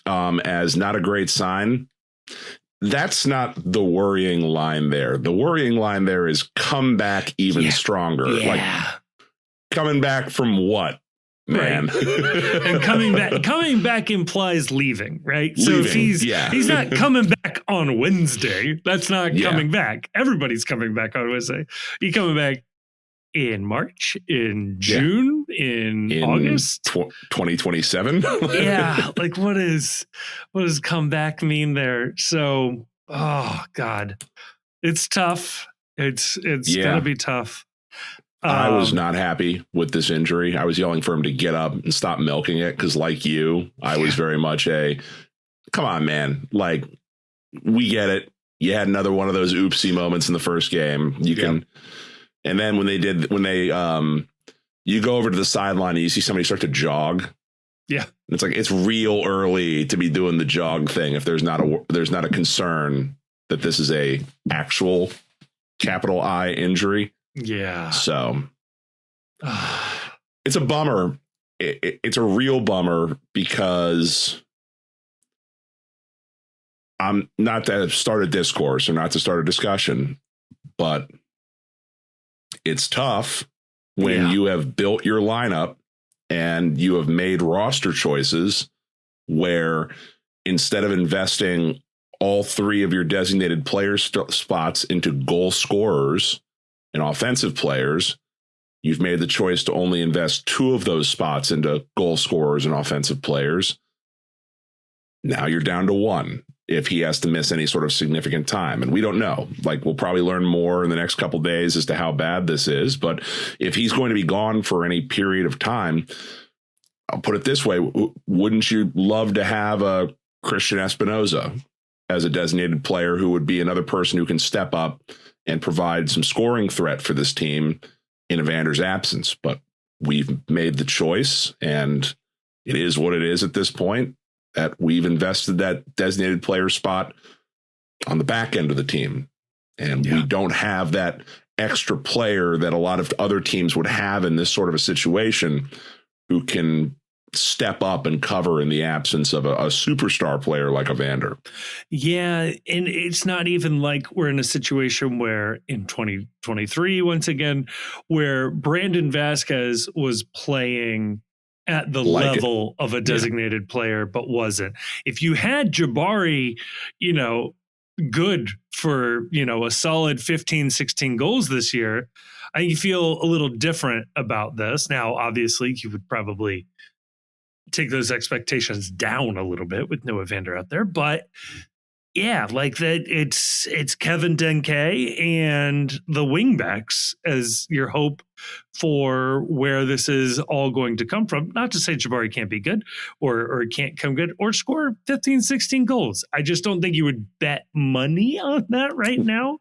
S2: as not a great sign. That's not the worrying line there. The worrying line there is come back even stronger.
S1: Yeah.
S2: Like coming back from what? Man.
S1: Right. And coming back implies leaving, right? So if he's not coming back on Wednesday, that's not coming back. Everybody's coming back on Wednesday. He's coming back in March, in June, in August,
S2: 2027.
S1: Yeah, like what does come back mean there? So, oh God, it's tough. It's gonna be tough.
S2: I was not happy with this injury. I was yelling for him to get up and stop milking it because, like you, I was very much come on, man. Like, we get it. You had another one of those oopsie moments in the first game. You can, and then when you go over to the sideline and you see somebody start to jog.
S1: Yeah,
S2: it's like it's real early to be doing the jog thing if there's not a concern that this is a actual capital I injury.
S1: Yeah.
S2: So it's a bummer. It's a real bummer because I'm not to start a discourse or not to start a discussion, but it's tough when you have built your lineup and you have made roster choices where instead of investing all three of your designated player spots into goal scorers and offensive players, you've made the choice to only invest two of those spots into goal scorers and offensive players. Now you're down to one if he has to miss any sort of significant time. And we don't know. Like, we'll probably learn more in the next couple of days as to how bad this is. But if he's going to be gone for any period of time, I'll put it this way. Wouldn't you love to have a Christian Espinoza as a designated player who would be another person who can step up and provide some scoring threat for this team in Evander's absence? But we've made the choice, and it is what it is at this point, that we've invested that designated player spot on the back end of the team. And we don't have that extra player that a lot of other teams would have in this sort of a situation who can step up and cover in the absence of a superstar player like Evander.
S1: Yeah. And it's not even like we're in a situation where in 2023, once again, where Brandon Vasquez was playing at the level of a designated player, but wasn't. If you had Jabari, good for, a solid 15, 16 goals this year, I feel a little different about this. Now, obviously, you would probably take those expectations down a little bit with no Evander out there, but yeah, like that, it's Kevin Denke and the wingbacks as your hope for where this is all going to come from. Not to say Jabari can't be good or can't come good or score 15, 16 goals. I just don't think you would bet money on that right now.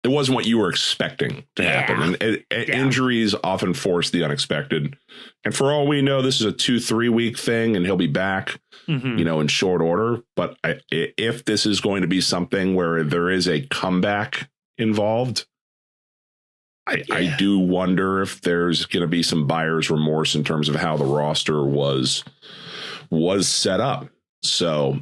S2: It wasn't what you were expecting to happen. And injuries often force the unexpected. And for all we know, this is a 2-3 week thing and he'll be back, in short order. But if this is going to be something where there is a comeback involved, I do wonder if there's going to be some buyer's remorse in terms of how the roster was set up. So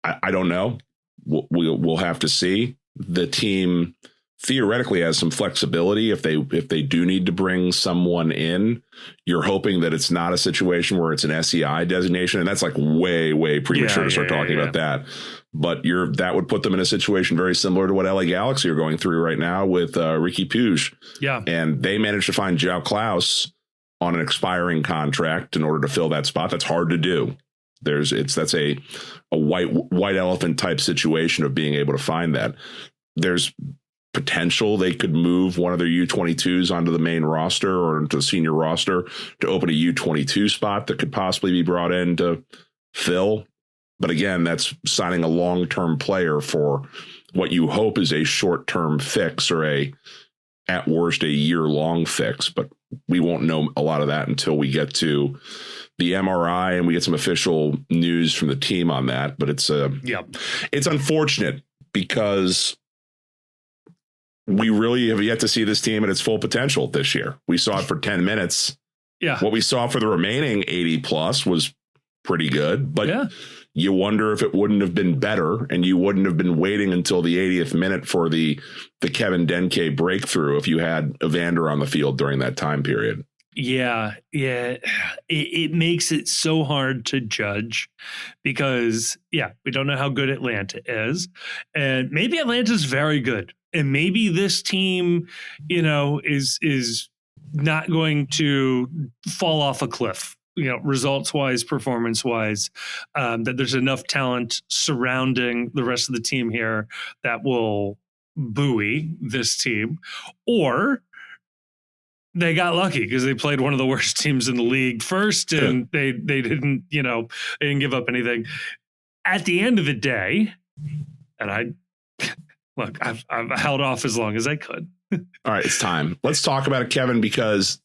S2: I don't know. We'll have to see. The team theoretically has some flexibility if they do need to bring someone in. You're hoping that it's not a situation where it's an SEI designation, and that's like way premature to start talking about that. But that would put them in a situation very similar to what LA Galaxy are going through right now with Ricky Puig. Yeah, and they managed to find João Klaus on an expiring contract in order to fill that spot. That's hard to do. That's a white elephant type situation of being able to find that. There's potential they could move one of their U22s onto the main roster or into the senior roster to open a U22 spot that could possibly be brought in to fill. But again, that's signing a long-term player for what you hope is a short-term fix or at worst, a year-long fix. But we won't know a lot of that until we get to the MRI and we get some official news from the team on that. But it's unfortunate because we really have yet to see this team at its full potential this year. We saw it for 10 minutes. Yeah. What we saw for the remaining 80 plus was pretty good, but you wonder if it wouldn't have been better and you wouldn't have been waiting until the 80th minute for the Kevin Denke breakthrough if you had Evander on the field during that time period.
S1: Yeah. It makes it so hard to judge because, we don't know how good Atlanta is. And maybe Atlanta's very good. And maybe this team, is not going to fall off a cliff, results wise, performance wise, that there's enough talent surrounding the rest of the team here that will buoy this team. Or they got lucky because they played one of the worst teams in the league first and they didn't, they didn't give up anything. At the end of the day, and Look, I've held off as long as I could.
S2: All right, it's time. Let's talk about it, Kevin, because,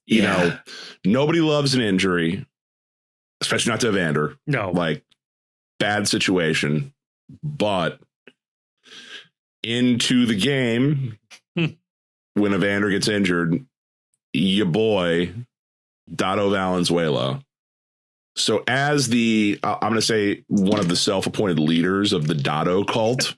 S2: nobody loves an injury, especially not to Evander. No. Like, bad situation. But into the game, when Evander gets injured, your boy, Dado Valenzuela. So as I'm going to say one of the self-appointed leaders of the Dado cult,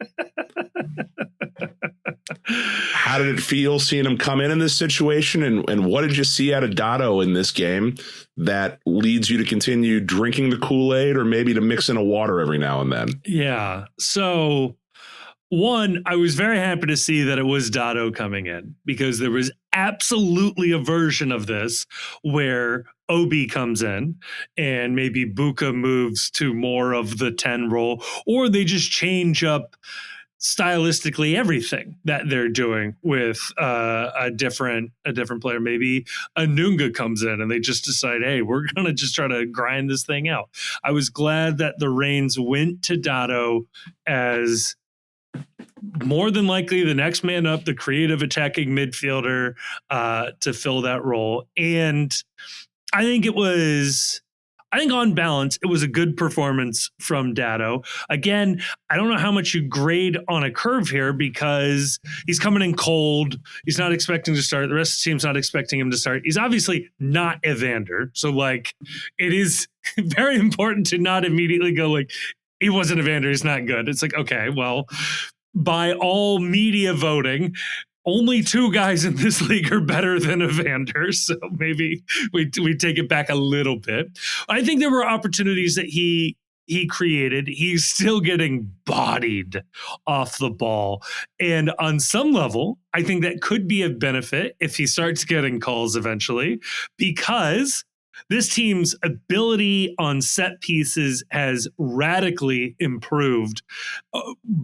S2: How did it feel seeing him come in this situation? And what did you see out of Dado in this game that leads you to continue drinking the Kool-Aid or maybe to mix in a water every now and then?
S1: Yeah. So one, I was very happy to see that it was Dado coming in, because there was absolutely a version of this where Obi comes in and maybe Buka moves to more of the 10 role, or they just change up stylistically everything that they're doing with a different player. Maybe Anunga comes in and they just decide, hey, we're going to just try to grind this thing out. I was glad that the reins went to Dado as more than likely the next man up, the creative attacking midfielder to fill that role. And I think on balance, it was a good performance from Dado. Again, I don't know how much you grade on a curve here, because he's coming in cold. He's not expecting to start. The rest of the team's not expecting him to start. He's obviously not Evander. So, like, it is very important to not immediately go like, he wasn't Evander, he's not good. It's like, okay, well, by all media voting, only two guys in this league are better than Evander, so maybe we take it back a little bit. I think there were opportunities that he created. He's still getting bodied off the ball, and on some level, I think that could be a benefit if he starts getting calls eventually, because this team's ability on set pieces has radically improved.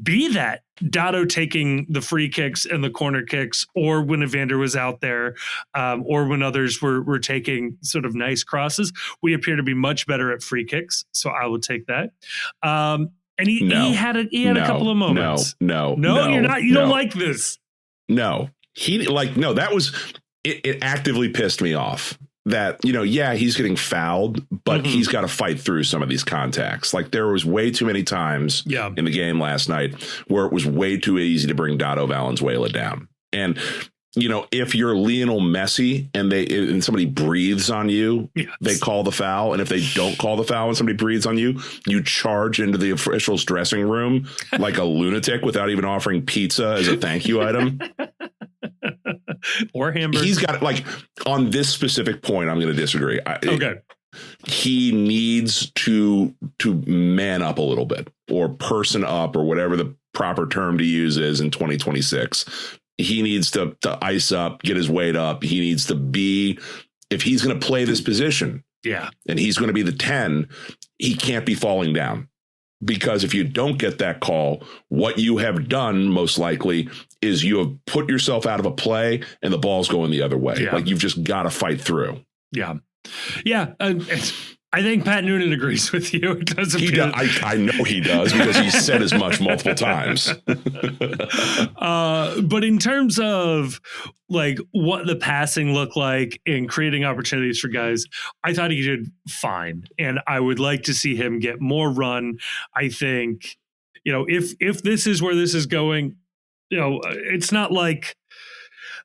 S1: Be that Dado taking the free kicks and the corner kicks, or when Evander was out there, or when others were taking sort of nice crosses. We appear to be much better at free kicks, so I will take that. And he had a couple of moments.
S2: No,
S1: you're not. You don't like this.
S2: No, that was it. Actively pissed me off. That, he's getting fouled, but he's got to fight through some of these contacts. Like, there was way too many times in the game last night where it was way too easy to bring Dado Valenzuela down. And, if you're Lionel Messi and somebody breathes on you, they call the foul. And if they don't call the foul and somebody breathes on you, you charge into the official's dressing room like a lunatic without even offering pizza as a thank you item.
S1: Or hamburger.
S2: He's got, like, on this specific point, I'm going to disagree.
S1: Okay.
S2: He needs to man up a little bit, or person up, or whatever the proper term to use is in 2026. He needs to ice up, get his weight up. He needs to be, if he's going to play this position, and he's going to be the 10, he can't be falling down. Because if you don't get that call, what you have done most likely is you have put yourself out of a play and the ball's going the other way.
S1: Yeah.
S2: Like, you've just got to fight through.
S1: Yeah. I think Pat Noonan agrees with you. It doesn't.
S2: I know he does, because he said as much multiple times.
S1: But in terms of, like, what the passing looked like and creating opportunities for guys, I thought he did fine, and I would like to see him get more run. I think, if this is where this is going, it's not like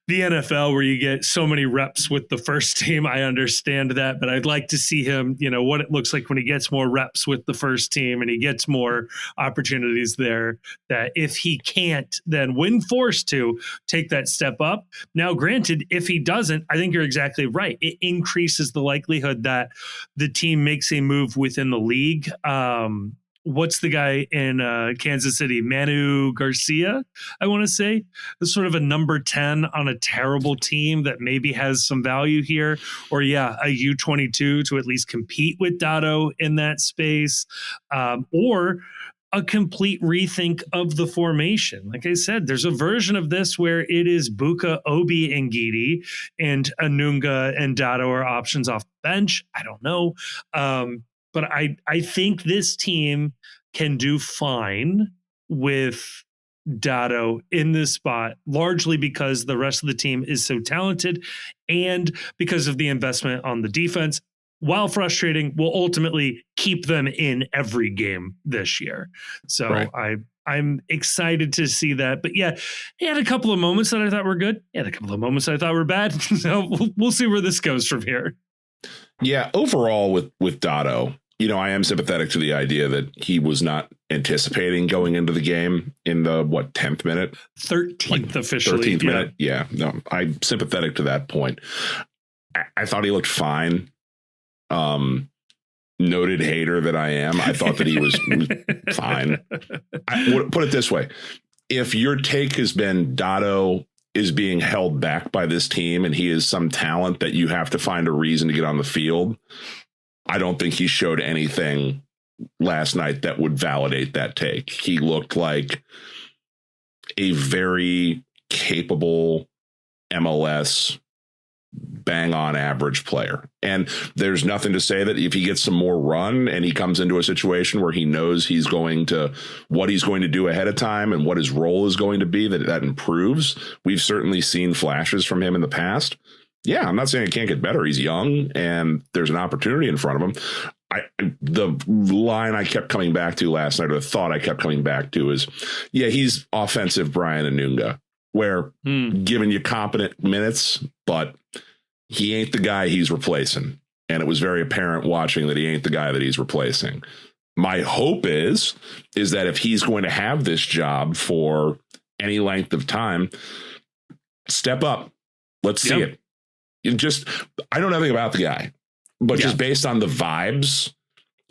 S1: the NFL where you get so many reps with the first team. I understand that, but I'd like to see him, what it looks like when he gets more reps with the first team and he gets more opportunities there, that if he can't, then when forced to, take that step up. Now, granted, if he doesn't, I think you're exactly right. It increases the likelihood that the team makes a move within the league. What's the guy in Kansas City? Manu Garcia, I want to say. It's sort of a number 10 on a terrible team that maybe has some value here. Or, a U22 to at least compete with Dado in that space. Or a complete rethink of the formation. Like I said, there's a version of this where it is Buka, Obi, and Gidi, and Anunga and Dado are options off the bench. I don't know. But I think this team can do fine with Dado in this spot, largely because the rest of the team is so talented and because of the investment on the defense. While frustrating, will ultimately keep them in every game this year. So right. I'm excited to see that. But he had a couple of moments that I thought were good. He had a couple of moments I thought were bad. So we'll see where this goes from here.
S2: Yeah, overall with Dado, I am sympathetic to the idea that he was not anticipating going into the game in the 10th minute,
S1: 13th officially,
S2: 13th minute. Yeah, no, I'm sympathetic to that point. I thought he looked fine. Noted hater that I am, I thought that he was fine. Put it this way: if your take has been Dado is being held back by this team and he is some talent that you have to find a reason to get on the field, I don't think he showed anything last night that would validate that take. He looked like a very capable MLS bang on average player. And there's nothing to say that if he gets some more run and he comes into a situation where he knows what he's going to do ahead of time and what his role is going to be, that improves. We've certainly seen flashes from him in the past. Yeah, I'm not saying it can't get better. He's young and there's an opportunity in front of him. The line I kept coming back to last night, or the thought I kept coming back to is, yeah, he's offensive Brian Anunga, where giving you competent minutes, but he ain't the guy he's replacing. And it was very apparent watching that he ain't the guy that he's replacing. My hope is that if he's going to have this job for any length of time, step up. Let's see it. I know nothing about the guy, but just based on the vibes,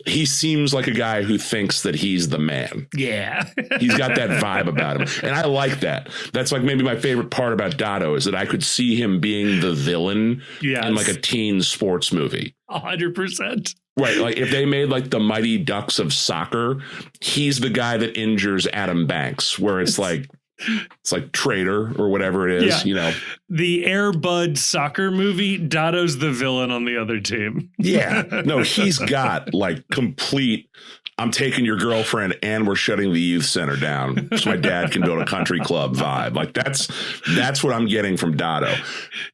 S2: he seems like a guy who thinks that he's the man.
S1: Yeah.
S2: He's got that vibe about him. And I like that. That's like maybe my favorite part about Dado is that I could see him being the villain in like a teen sports movie.
S1: 100%.
S2: Right. Like if they made like the Mighty Ducks of soccer, he's the guy that injures Adam Banks, where it's like Traitor or whatever it is,
S1: The Air Bud soccer movie, Dado's the villain on the other team.
S2: Yeah. No, he's got like complete, I'm taking your girlfriend and we're shutting the youth center down so my dad can build a country club vibe. Like that's what I'm getting from Dado.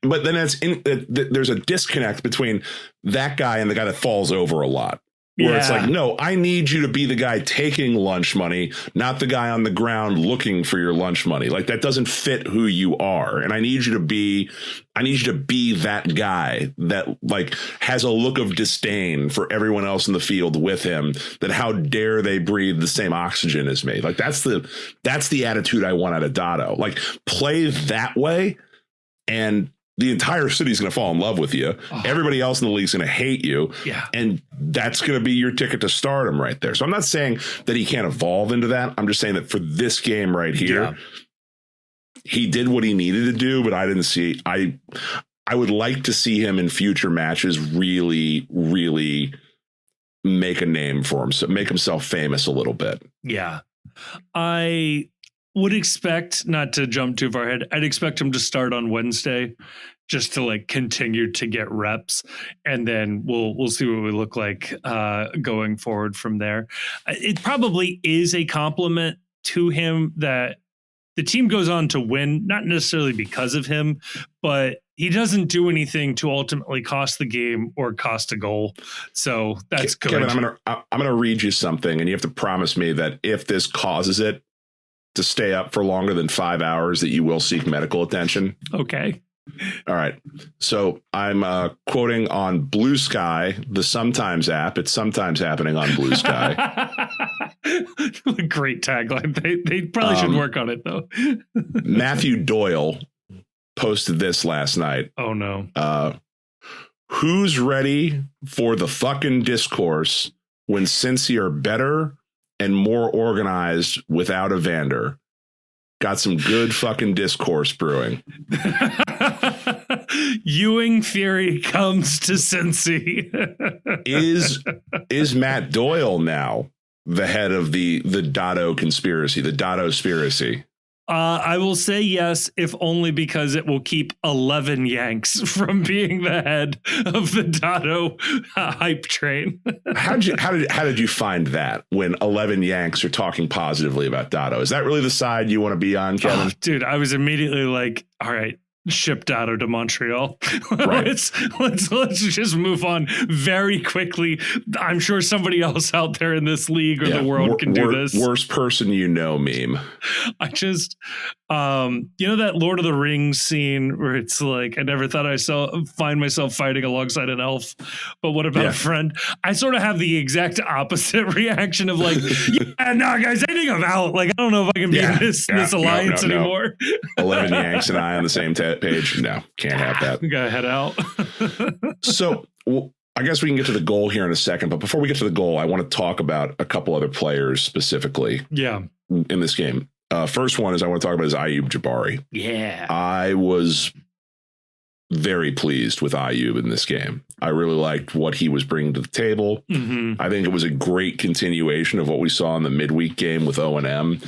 S2: But then there's a disconnect between that guy and the guy that falls over a lot. Where it's like, no, I need you to be the guy taking lunch money, not the guy on the ground looking for your lunch money. Like that doesn't fit who you are. And I need you to be that guy that like has a look of disdain for everyone else in the field with him, that how dare they breathe the same oxygen as me. Like that's the attitude I want out of Dado. Like play that way and the entire city's going to fall in love with you. Oh. Everybody else in the league's going to hate you.
S1: Yeah.
S2: And that's going to be your ticket to stardom right there. So I'm not saying that he can't evolve into that. I'm just saying that for this game right here, he did what he needed to do, but I didn't see, I would like to see him in future matches really, really make a name for him. So make himself famous a little bit.
S1: Yeah. I would expect, not to jump too far ahead, I'd expect him to start on Wednesday just to like continue to get reps, and then we'll see what we look like going forward from there. It probably is a compliment to him that the team goes on to win, not necessarily because of him, but he doesn't do anything to ultimately cost the game or cost a goal. So that's good.
S2: Kevin, I'm gonna read you something, and you have to promise me that if this causes it to stay up for longer than 5 hours, that you will seek medical attention.
S1: Okay.
S2: All right. So I'm quoting on Blue Sky, the Sometimes app. It's sometimes happening on Blue Sky.
S1: Great tagline. They probably should work on it, though.
S2: Matthew Doyle posted this last night.
S1: Oh, no.
S2: Who's ready for the fucking discourse when Cincy are better and more organized without Evander? Got some good fucking discourse brewing.
S1: Ewing Fury comes to Cincy.
S2: Is Matt Doyle now the head of the Dado conspiracy, the Dado-spiracy?
S1: I will say yes, if only because it will keep 11 Yanks from being the head of the Dado hype train.
S2: How did you find that when 11 Yanks are talking positively about Dado? Is that really the side you want to be on, Kevin?
S1: Oh, dude, I was immediately like, all right, ship Dado to Montreal.
S2: Right.
S1: let's just move on very quickly. I'm sure somebody else out there in this league or the world can do this.
S2: Worst person you know meme.
S1: I just, that Lord of the Rings scene where it's like, I never thought find myself fighting alongside an elf, but what about a friend? I sort of have the exact opposite reaction of like, guys, I think I'm out. Like, I don't know if I can be in this alliance anymore.
S2: 11 Yanks and I on the same page. No, can't have that.
S1: We gotta head out.
S2: So I guess we can get to the goal here in a second. But before we get to the goal, I want to talk about a couple other players specifically in this game. First one is I want to talk about is Ayoub Jabari.
S1: Yeah.
S2: I was very pleased with Ayoub in this game. I really liked what he was bringing to the table. Mm-hmm. I think it was a great continuation of what we saw in the midweek game with O&M.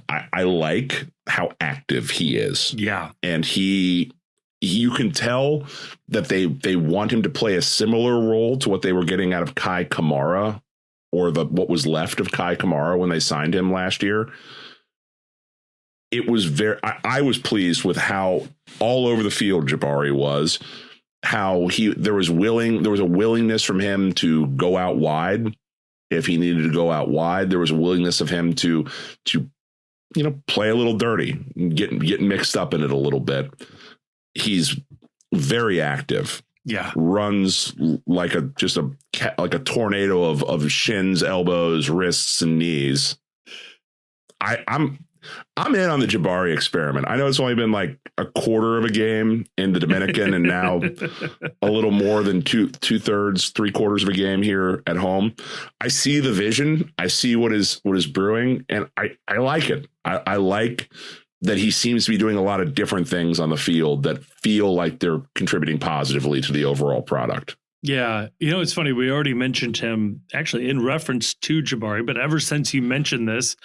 S2: I like how active he is.
S1: Yeah.
S2: And you can tell that they want him to play a similar role to what they were getting out of Kai Kamara, or what was left of Kai Kamara when they signed him last year. It was I was pleased with how all over the field Jabari was, how there was a willingness from him to go out wide if he needed to go out wide. There was a willingness of him to play a little dirty, get mixed up in it a little bit. He's very active.
S1: Yeah.
S2: Runs like a tornado of shins, elbows, wrists, and knees. I'm in on the Jabari experiment. I know it's only been like a quarter of a game in the Dominican and now a little more than two-thirds, three-quarters of a game here at home. I see the vision. I see what is brewing, and I like it. I like that he seems to be doing a lot of different things on the field that feel like they're contributing positively to the overall product.
S1: Yeah. It's funny. We already mentioned him actually in reference to Jabari, but ever since you mentioned this,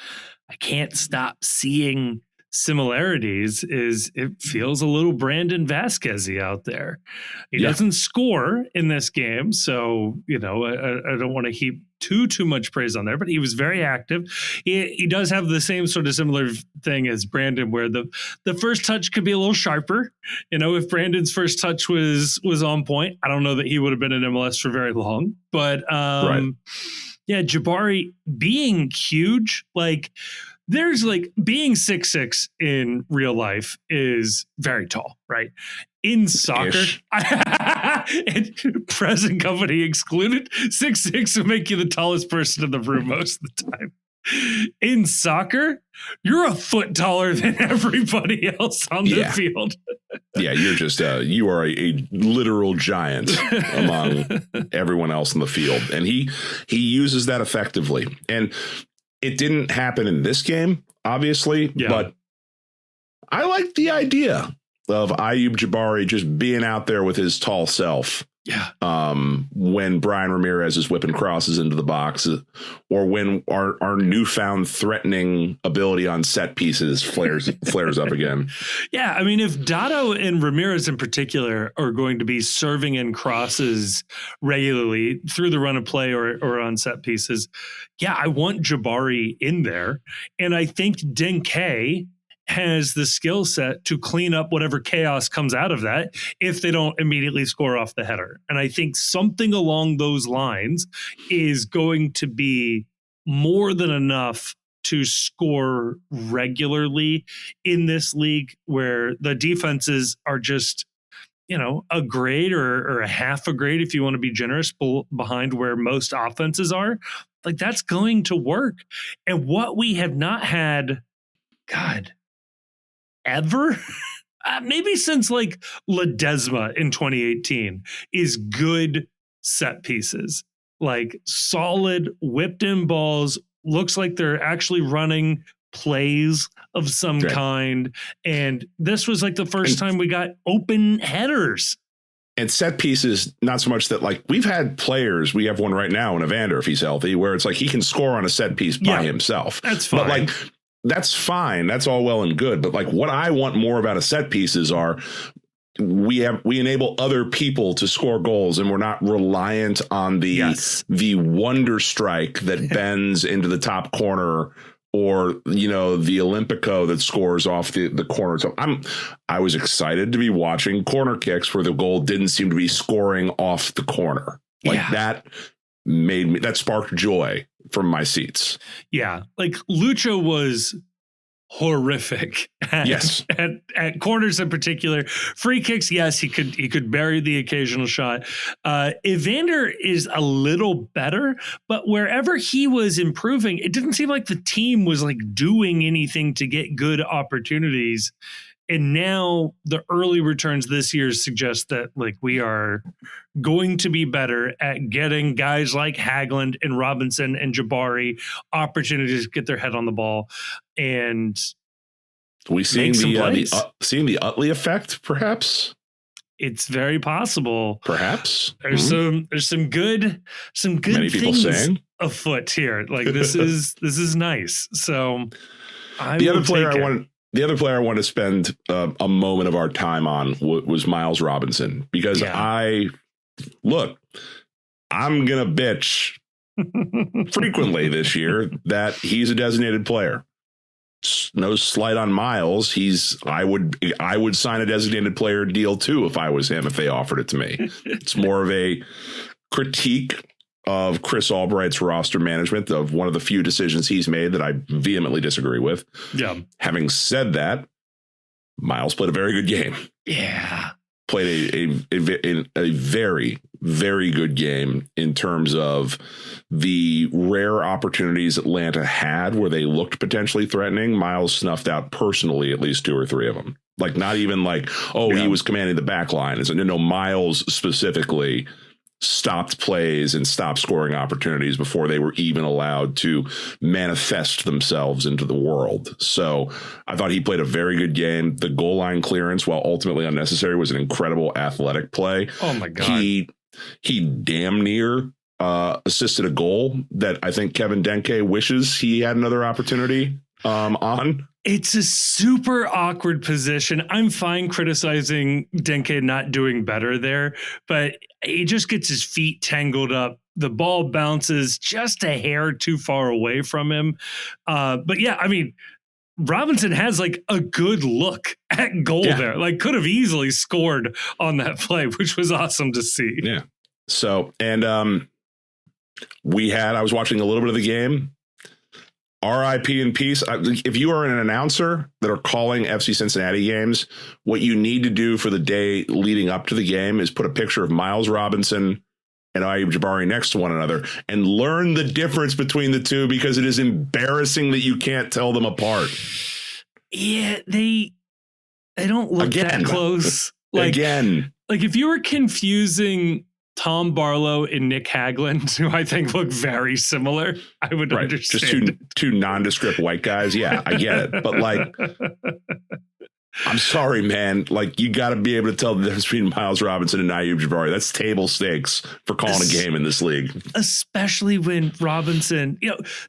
S1: I can't stop seeing similarities. It feels a little Brandon Vasquez-y out there. He doesn't score in this game, so I don't want to heap too much praise on there, but he was very active. He does have the same sort of similar thing as Brandon, where the first touch could be a little sharper. If Brandon's first touch was on point, I don't know that he would have been in MLS for very long. But yeah, Jabari being huge, there's being 6'6" in real life is very tall, right? In soccer, present company excluded, 6'6" will make you the tallest person in the room most of the time. In soccer, you're a foot taller than everybody else on the field.
S2: Yeah, you're just you are a literal giant among everyone else in the field, and he uses that effectively. And it didn't happen in this game, obviously, but I like the idea of Ayoub Jabari just being out there with his tall self.
S1: Yeah.
S2: When Brian Ramirez is whipping crosses into the box, or when our newfound threatening ability on set pieces flares up again.
S1: Yeah. I mean, if Dado and Ramirez in particular are going to be serving in crosses regularly through the run of play or on set pieces, I want Jabari in there. And I think Denke has the skill set to clean up whatever chaos comes out of that if they don't immediately score off the header. And I think something along those lines is going to be more than enough to score regularly in this league, where the defenses are just, a grade or a half a grade, if you want to be generous, behind where most offenses are. That's going to work. And what we have not had, ever, maybe since Ledesma in 2018, is good set pieces, solid whipped in balls. Looks like they're actually running plays of some kind. And this was the first time we got open headers.
S2: And set pieces, not so much that we've had players, we have one right now in Evander, if he's healthy, where it's he can score on a set piece by himself.
S1: That's fine.
S2: But that's fine. That's all well and good. But what I want more about a set pieces are we enable other people to score goals, and we're not reliant on the wonder strike that bends into the top corner or, the Olympico that scores off the corner. So I was excited to be watching corner kicks where the goal didn't seem to be scoring off the corner. That that sparked joy from my seats.
S1: Yeah. Like Lucho was horrific at corners in particular. Free kicks, yes, he could bury the occasional shot. Evander is a little better, but wherever he was improving, it didn't seem like the team was like doing anything to get good opportunities. And now the early returns this year suggest that like we are going to be better at getting guys like Haglund and Robinson and Jabari opportunities to get their head on the ball. And
S2: we seeing the Utley effect, perhaps.
S1: It's very possible.
S2: Perhaps
S1: there's some good
S2: Many
S1: things
S2: saying.
S1: afoot here. Like this is nice. So
S2: the other player I want to spend a moment of our time on was Miles Robinson, because I'm gonna bitch frequently this year that he's a designated player. No slight on Miles. I would sign a designated player deal too if I was him, if they offered it to me. It's more of a critique of Chris Albright's roster management, of one of the few decisions he's made that I vehemently disagree with.
S1: Yeah.
S2: Having said that, Miles played a very good game.
S1: Yeah.
S2: Played a very, very good game in terms of the rare opportunities Atlanta had where they looked potentially threatening. Miles snuffed out personally at least 2 or 3 of them. Like, not even like, he was commanding the back line. Miles specifically stopped plays and stopped scoring opportunities before they were even allowed to manifest themselves into the world. So I thought he played a very good game. The goal line clearance, while ultimately unnecessary, was an incredible athletic play.
S1: Oh my God.
S2: He damn near assisted a goal that I think Kevin Denke wishes he had another opportunity on.
S1: It's a super awkward position. I'm fine criticizing Denke not doing better there, but he just gets his feet tangled up. The ball bounces just a hair too far away from him. But yeah, I mean, Robinson has like a good look at goal there. Like, could have easily scored on that play, which was awesome to see.
S2: Yeah. So, and I was watching a little bit of the game. RIP in peace. If you are an announcer that are calling FC Cincinnati games, what you need to do for the day leading up to the game is put a picture of Miles Robinson and Ayub Jabari next to one another and learn the difference between the two, because it is embarrassing that you can't tell them apart.
S1: Yeah, they don't look that close. Like if you were confusing Tom Barlow and Nick Haglund, who I think look very similar, I would understand.
S2: Just two nondescript white guys. Yeah, I get it. But like, I'm sorry, man. Like, you got to be able to tell the difference between Miles Robinson and Ayub Jabari. That's table stakes for calling a game in this league.
S1: Especially when Robinson,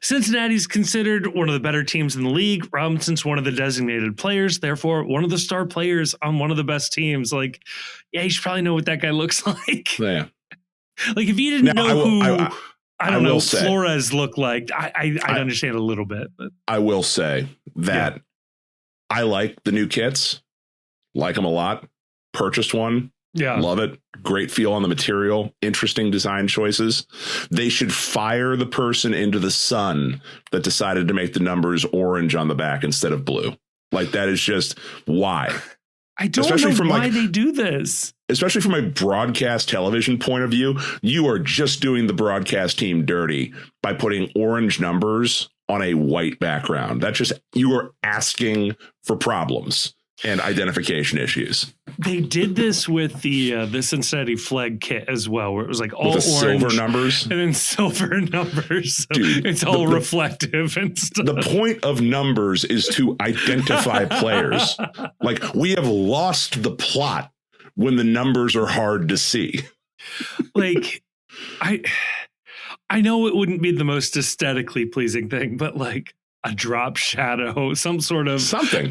S1: Cincinnati's considered one of the better teams in the league. Robinson's one of the designated players, therefore one of the star players on one of the best teams. Like, you should probably know what that guy looks like.
S2: Yeah.
S1: Like, if you didn't know who Flores looked like, I'd understand a little bit. But
S2: I will say that I like the new kits, like them a lot. Purchased one. Yeah. Love it. Great feel on the material. Interesting design choices. They should fire the person into the sun that decided to make the numbers orange on the back instead of blue. Like, that is just why.
S1: I don't know why they do this.
S2: Especially from a broadcast television point of view, you are just doing the broadcast team dirty by putting orange numbers on a white background. You are asking for problems and identification issues.
S1: They did this with the Cincinnati flag kit as well, where it was like all orange,
S2: silver numbers,
S1: and then silver numbers. So dude, it's all reflective and stuff.
S2: The point of numbers is to identify players. Like, we have lost the plot when the numbers are hard to see.
S1: Like, I know it wouldn't be the most aesthetically pleasing thing, but like a drop shadow, some sort of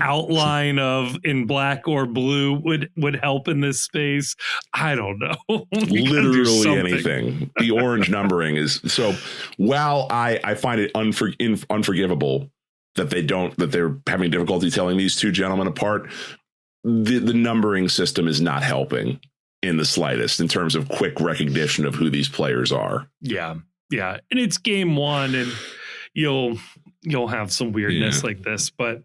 S1: outline of in black or blue would help in this space. I don't know.
S2: Literally anything. The orange numbering is so. While I find it unforgivable that they're having difficulty telling these two gentlemen apart. The numbering system is not helping in the slightest in terms of quick recognition of who these players are.
S1: Yeah. Yeah. And it's game one, and you'll have some weirdness like this, but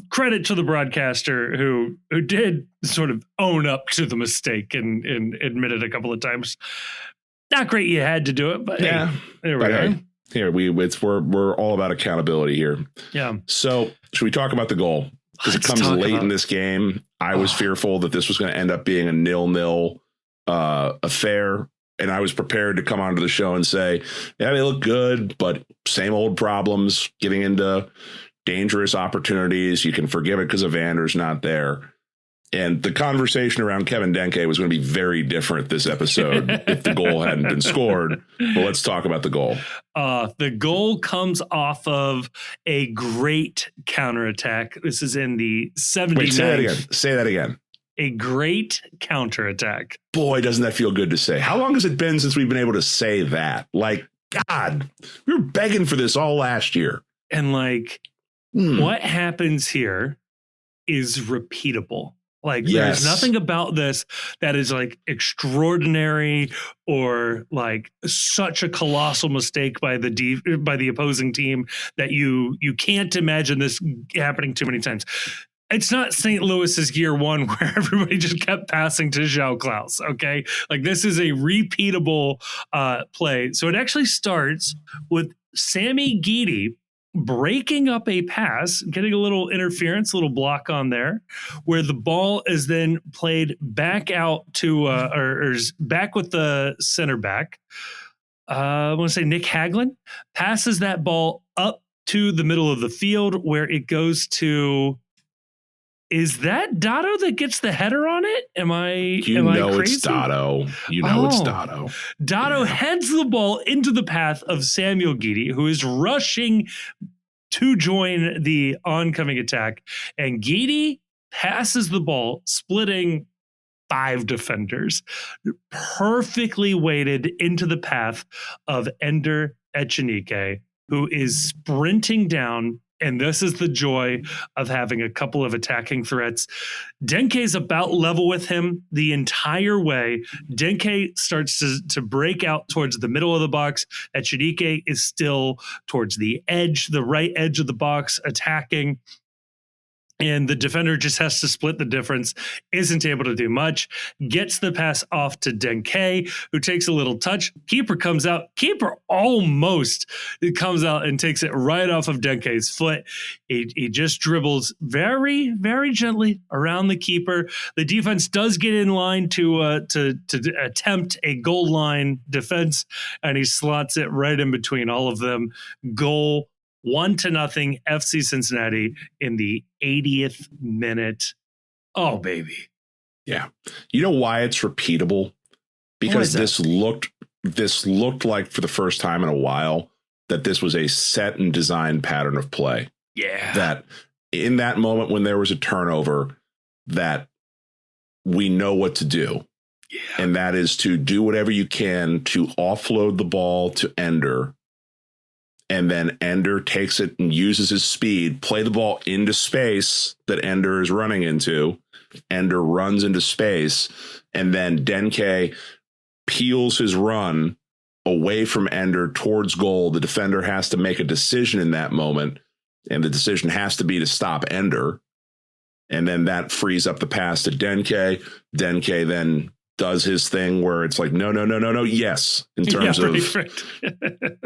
S1: credit to the broadcaster who did sort of own up to the mistake and admit it a couple of times. Not great you had to do it, but
S2: yeah,
S1: hey, there we go.
S2: Here we're all about accountability here.
S1: Yeah.
S2: So should we talk about the goal? Because it comes late in this game. I was fearful that this was going to end up being a 0-0 affair. And I was prepared to come onto the show and say, yeah, they look good, but same old problems, getting into dangerous opportunities. You can forgive it because Evander's not there. And the conversation around Kevin Denke was going to be very different this episode if the goal hadn't been scored. But let's talk about the goal.
S1: The goal comes off of a great counterattack. This is in the 79th.
S2: Wait, say that again.
S1: A great counterattack.
S2: Boy, doesn't that feel good to say. How long has it been since we've been able to say that? Like, God, we were begging for this all last year.
S1: And what happens here is repeatable. Like, there's nothing about this that is like extraordinary or like such a colossal mistake by the opposing team that you can't imagine this happening too many times. It's not St. Louis's year one where everybody just kept passing to João Klaus. Okay. Like, this is a repeatable play. So it actually starts with Sammy Guidi breaking up a pass, getting a little interference, a little block on there, where the ball is then played back out to, or back with the center back. I want to say Nick Haglund passes that ball up to the middle of the field where it goes to, is that Dado that gets the header on it? Am I crazy?
S2: It's Dado. It's Dado.
S1: Dado heads the ball into the path of Samuel Guidi, who is rushing to join the oncoming attack. And Guidi passes the ball, splitting 5 defenders, perfectly weighted into the path of Ender Echenike, who is sprinting down. And this is the joy of having a couple of attacking threats. Denke's about level with him the entire way. Denke starts to break out towards the middle of the box. Echenike is still towards the right edge of the box, attacking. And the defender just has to split the difference, isn't able to do much, gets the pass off to Denke, who takes a little touch. Keeper comes out. Keeper almost comes out and takes it right off of Denke's foot. He just dribbles very, very gently around the keeper. The defense does get in line to attempt a goal line defense, and he slots it right in between all of them. Goal. 1-0 FC Cincinnati in the 80th minute. Oh, baby.
S2: Yeah. You know why it's repeatable? Because this looked like, for the first time in a while, that this was a set and designed pattern of play.
S1: Yeah.
S2: That in that moment when there was a turnover, that we know what to do.
S1: Yeah.
S2: And that is to do whatever you can to offload the ball to Ender. And then Ender takes it and uses his speed, play the ball into space that Ender is running into. Ender runs into space, and then Denke peels his run away from Ender towards goal. The defender has to make a decision in that moment, and the decision has to be to stop Ender. And then that frees up the pass to Denke. Denke then does his thing where it's like, no, yes, in terms of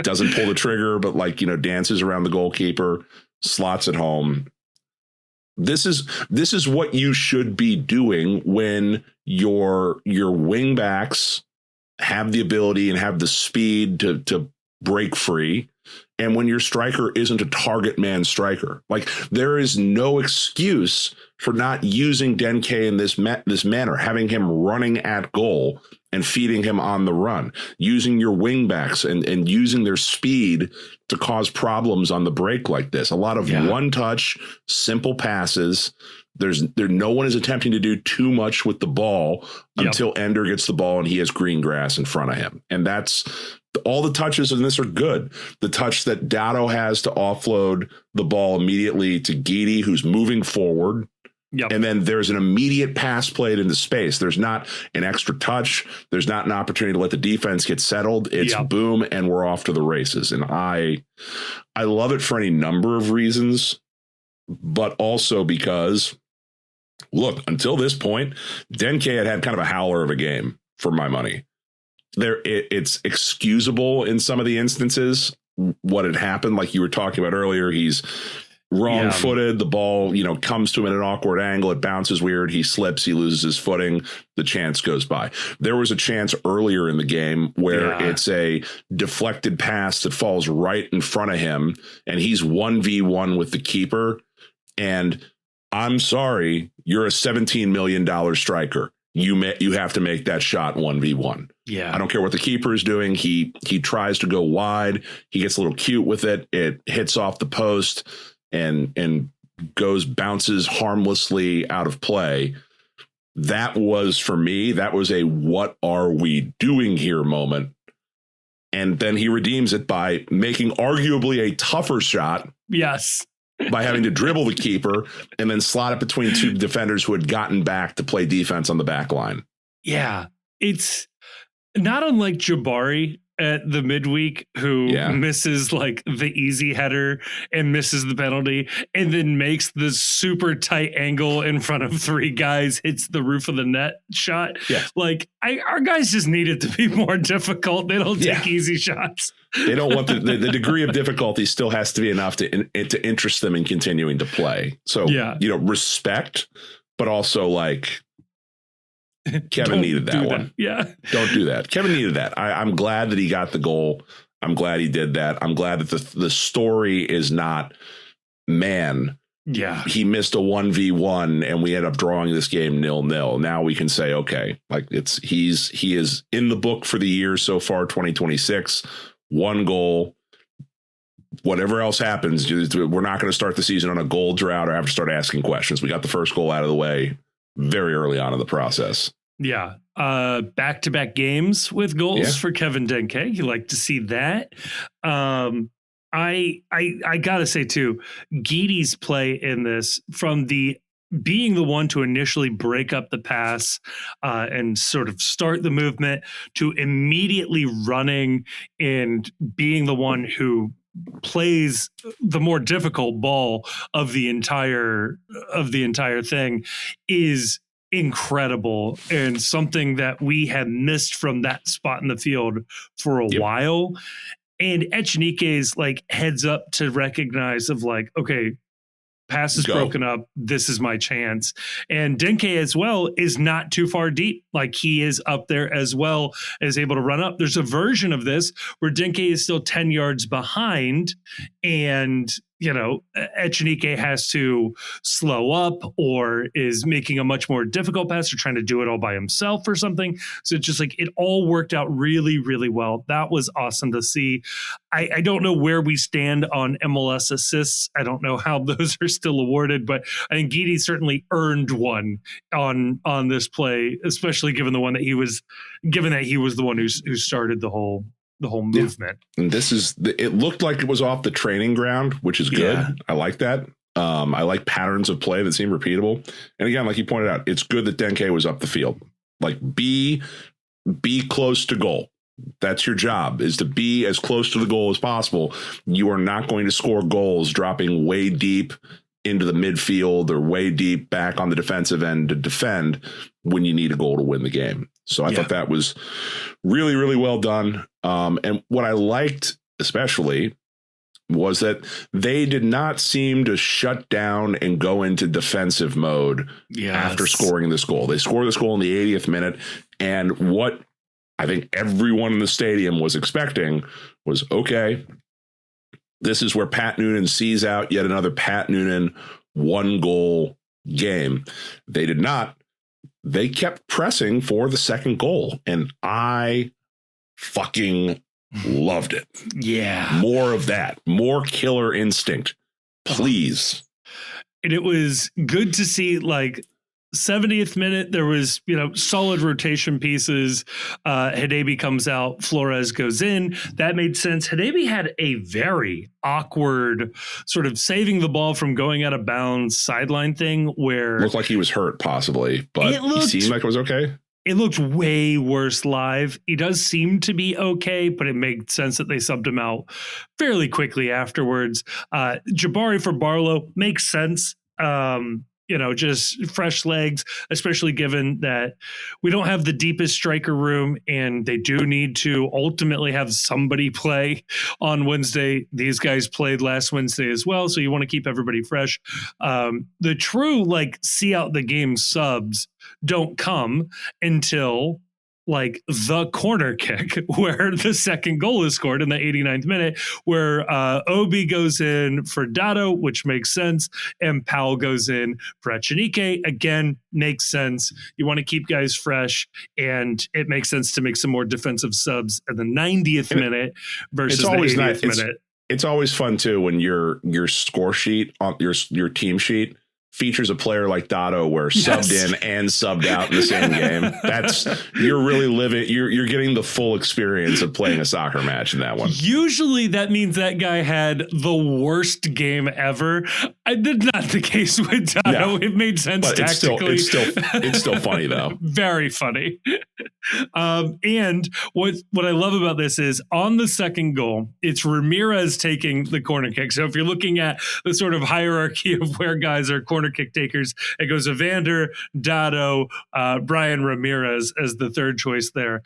S2: doesn't pull the trigger, but dances around the goalkeeper, slots it home. This is what you should be doing when your wing backs have the ability and have the speed to break free. And when your striker isn't a target man striker, there is no excuse for not using Denke in this manner, having him running at goal and feeding him on the run, using your wing backs and using their speed to cause problems on the break like this. A lot of one touch, simple passes. No one is attempting to do too much with the ball until Ender gets the ball and he has green grass in front of him. And that's all the touches in this are good. The touch that Dado has to offload the ball immediately to Guidi, who's moving forward.
S1: Yep.
S2: And then there's an immediate pass played into space. There's not an extra touch. There's not an opportunity to let the defense get settled. It's boom, and we're off to the races. And I love it for any number of reasons, but also because, look, until this point, Denke had kind of a howler of a game for my money. It's excusable in some of the instances what had happened, like you were talking about earlier. He's wrong-footed. The ball, comes to him at an awkward angle. It bounces weird. He slips. He loses his footing. The chance goes by. There was a chance earlier in the game where it's a deflected pass that falls right in front of him, and he's 1v1 with the keeper. And I'm sorry, you're a $17 million striker. You have to make that shot 1v1.
S1: Yeah.
S2: I don't care what the keeper is doing. He tries to go wide. He gets a little cute with it. It hits off the post and bounces harmlessly out of play. That was, for me, that was a what are we doing here moment. And then he redeems it by making arguably a tougher shot.
S1: Yes.
S2: By having to dribble the keeper and then slot it between two defenders who had gotten back to play defense on the back line.
S1: Yeah. It's not unlike Jabari at the midweek, who misses like the easy header and misses the penalty and then makes the super tight angle in front of three guys, hits the roof of the net shot. Yeah. Like our guys just need it to be more difficult. They don't take easy shots.
S2: They don't want the degree of difficulty still has to be enough to interest them in continuing to play. So, respect, but also like, Kevin needed that one.
S1: Yeah.
S2: Don't do that. Kevin needed that. I'm glad that he got the goal. I'm glad he did that. I'm glad that the story is not, man, he missed a 1v1 and we end up drawing this game 0-0. Now we can say, okay, like he is in the book for the year so far, 2026, one goal. Whatever else happens, we're not going to start the season on a goal drought or have to start asking questions. We got the first goal out of the way very early on in the process.
S1: Yeah. Back-to-back games with goals for Kevin Denke. You like to see that. I gotta say too, Guidi's play in this, from being the one to initially break up the pass and sort of start the movement, to immediately running and being the one who plays the more difficult ball of the entire thing, is incredible, and something that we had missed from that spot in the field for a while. And Echenike's like heads up to recognize of like, okay, pass is broken up. This is my chance. And Denke as well is not too far deep. Like he is up there as well, as able to run up. There's a version of this where Denke is still 10 yards behind, and Echenike has to slow up or is making a much more difficult pass or trying to do it all by himself or something. So it's just like it all worked out really, really well. That was awesome to see. I don't know where we stand on MLS assists. I don't know how those are still awarded, but I think Guidi certainly earned one on this play, especially given the one who started the whole movement.
S2: And it looked like it was off the training ground, which is good. I like that. I like patterns of play that seem repeatable. And again, like you pointed out, it's good that Denke was up the field. Like be close to goal. That's your job, is to be as close to the goal as possible. You are not going to score goals dropping way deep into the midfield or way deep back on the defensive end to defend when you need a goal to win the game. So I thought that was really, really well done. And what I liked especially was that they did not seem to shut down and go into defensive mode after scoring this goal. They scored this goal in the 80th minute. And what I think everyone in the stadium was expecting was, okay, this is where Pat Noonan sees out yet another Pat Noonan one goal game. They did not. They kept pressing for the second goal, and I fucking loved it.
S1: Yeah.
S2: More of that. More killer instinct, please.
S1: And it was good to see, like, 70th minute, there was, solid rotation pieces. Hidebe comes out, Flores goes in. That made sense. Hidebe had a very awkward sort of saving the ball from going out of bounds sideline thing where
S2: looked like he was hurt possibly, but he seemed like it was okay.
S1: It looked way worse live. He does seem to be okay, but it made sense that they subbed him out fairly quickly afterwards. Jabari for Barlow makes sense. Just fresh legs, especially given that we don't have the deepest striker room and they do need to ultimately have somebody play on Wednesday. These guys played last Wednesday as well, so you want to keep everybody fresh. The true see out the game subs don't come until the corner kick where the second goal is scored in the 89th minute, where Obi goes in for Dado, which makes sense, and Powell goes in for Echenike. Again, makes sense. You want to keep guys fresh, and it makes sense to make some more defensive subs at the 90th minute versus the 80th minute.
S2: It's always fun too when your score sheet on your team sheet features a player like Dado where subbed in and subbed out in the same game. You're really living, you're getting the full experience of playing a soccer match in that one.
S1: Usually that means that guy had the worst game ever. That's not the case with Dado. No, it made sense
S2: but
S1: tactically.
S2: It's still funny though.
S1: Very funny. And what I love about this is on the second goal, it's Ramirez taking the corner kick. So if you're looking at the sort of hierarchy of where guys are corner kick takers, it goes Evander, Dado, Brian Ramirez as the third choice there.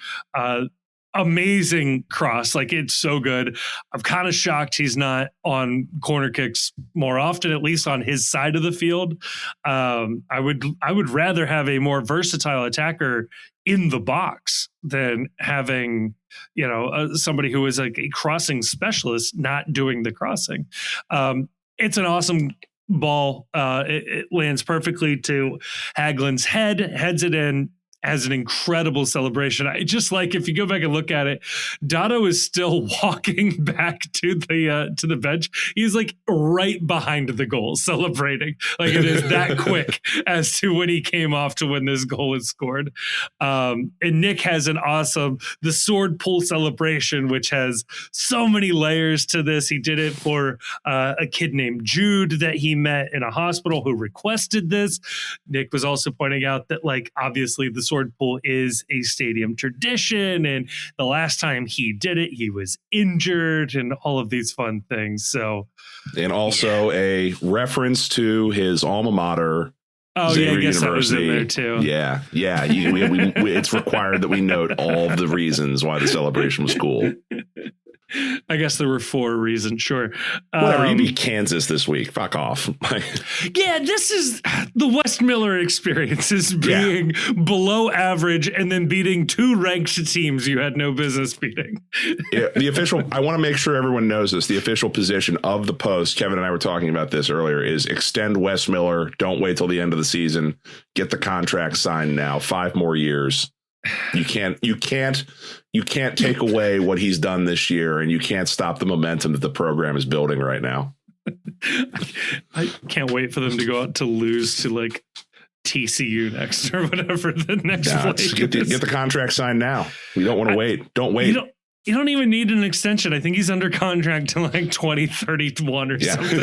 S1: Amazing cross. It's so good. I'm kind of shocked he's not on corner kicks more often, at least on his side of the field. I would rather have a more versatile attacker in the box than having, somebody who is a crossing specialist not doing the crossing. It's an awesome ball. It lands perfectly to Haglund's heads it in. Has an incredible celebration. I just if you go back and look at it, Dado is still walking back to the bench. He's right behind the goal celebrating. It is that quick as to when he came off to when this goal is scored. And Nick has the sword pull celebration, which has so many layers to this. He did it for a kid named Jude that he met in a hospital who requested this. Nick was also pointing out that obviously the sword pull is a stadium tradition, and the last time he did it he was injured and all of these fun things. So, and
S2: also a reference to his alma mater.
S1: Oh,
S2: Xavier
S1: yeah, I guess
S2: University.
S1: That was in there too.
S2: Yeah. It's required that we note all of the reasons why the celebration was cool.
S1: I guess there were 4 reasons. Sure.
S2: Whatever. You beat Kansas this week. Fuck off.
S1: Yeah, this is the Wes Miller experience, is being below average and then beating 2 ranked teams you had no business beating.
S2: The official, I want to make sure everyone knows this. The official position of the Post, Kevin and I were talking about this earlier, is extend Wes Miller. Don't wait till the end of the season. Get the contract signed now. 5 more years. You can't take away what he's done this year, and you can't stop the momentum that the program is building right now.
S1: I can't wait for them to go out to lose to TCU next or whatever the next
S2: get the contract signed now. We don't want to wait. Don't wait.
S1: You don't even need an extension. I think he's under contract to 2031 or something.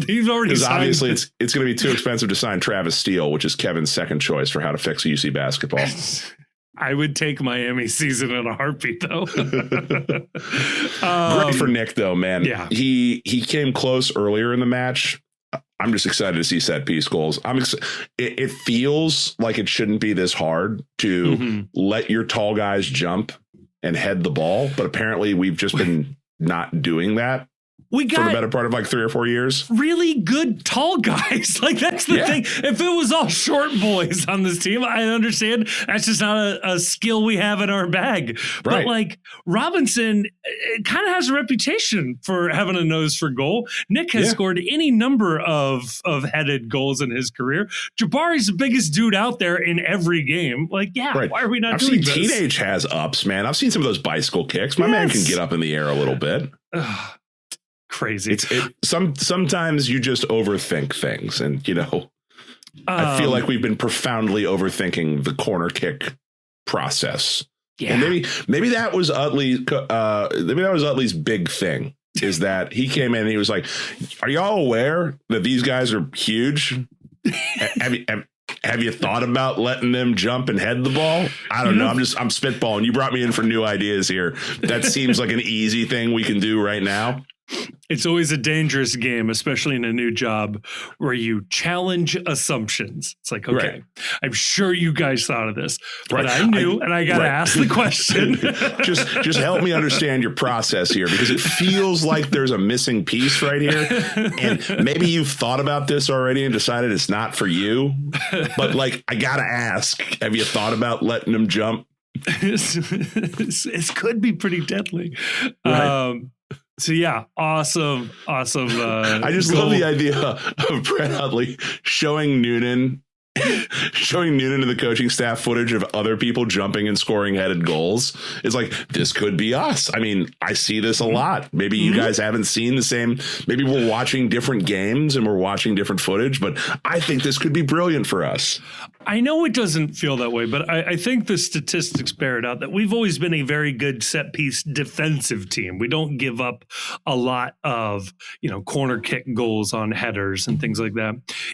S1: He's already signed.
S2: Obviously it's going to be too expensive to sign Travis Steele, which is Kevin's second choice for how to fix UC basketball.
S1: I would take Miami season in a heartbeat, though.
S2: Great for Nick, though, man.
S1: Yeah.
S2: He came close earlier in the match. I'm just excited to see set piece goals. It feels like it shouldn't be this hard to let your tall guys jump and head the ball, but apparently we've just been not doing that. For the better part of 3 or 4 years.
S1: Really good tall guys. That's the thing. If it was all short boys on this team, I understand that's just not a skill we have in our bag. Right. But Robinson, it kind of has a reputation for having a nose for goal. Nick has scored any number of headed goals in his career. Jabari's the biggest dude out there in every game. Why are we not doing this?
S2: I've seen Teenage has ups, man. I've seen some of those bicycle kicks. My man can get up in the air a little bit.
S1: Crazy.
S2: Sometimes you just overthink things, and I feel like we've been profoundly overthinking the corner kick process.
S1: Yeah.
S2: And maybe that was Utley's big thing, is that he came in and he was like, "Are y'all aware that these guys are huge? Have you thought about letting them jump and head the ball?" I don't know. I'm spitballing. You brought me in for new ideas here. That seems like an easy thing we can do right now.
S1: It's always a dangerous game, especially in a new job where you challenge assumptions. It's like, okay, I'm sure you guys thought of this, but I knew, and I got to ask the question.
S2: just help me understand your process here, because it feels like there's a missing piece right here. And maybe you've thought about this already and decided it's not for you. But like, I got to ask, have you thought about letting them jump?
S1: It could be pretty deadly. Right. So yeah, awesome. I just
S2: love the idea of Brett Utley showing Noonan to the coaching staff footage of other people jumping and scoring headed goals. It's like, this could be us. I mean, I see this a lot. Maybe you guys haven't seen the same. Maybe we're watching different games and we're watching different footage, but I think this could be brilliant for us.
S1: I know it doesn't feel that way, but I think the statistics bear it out that we've always been a very good set piece defensive team. We don't give up a lot of, corner kick goals on headers and things like that.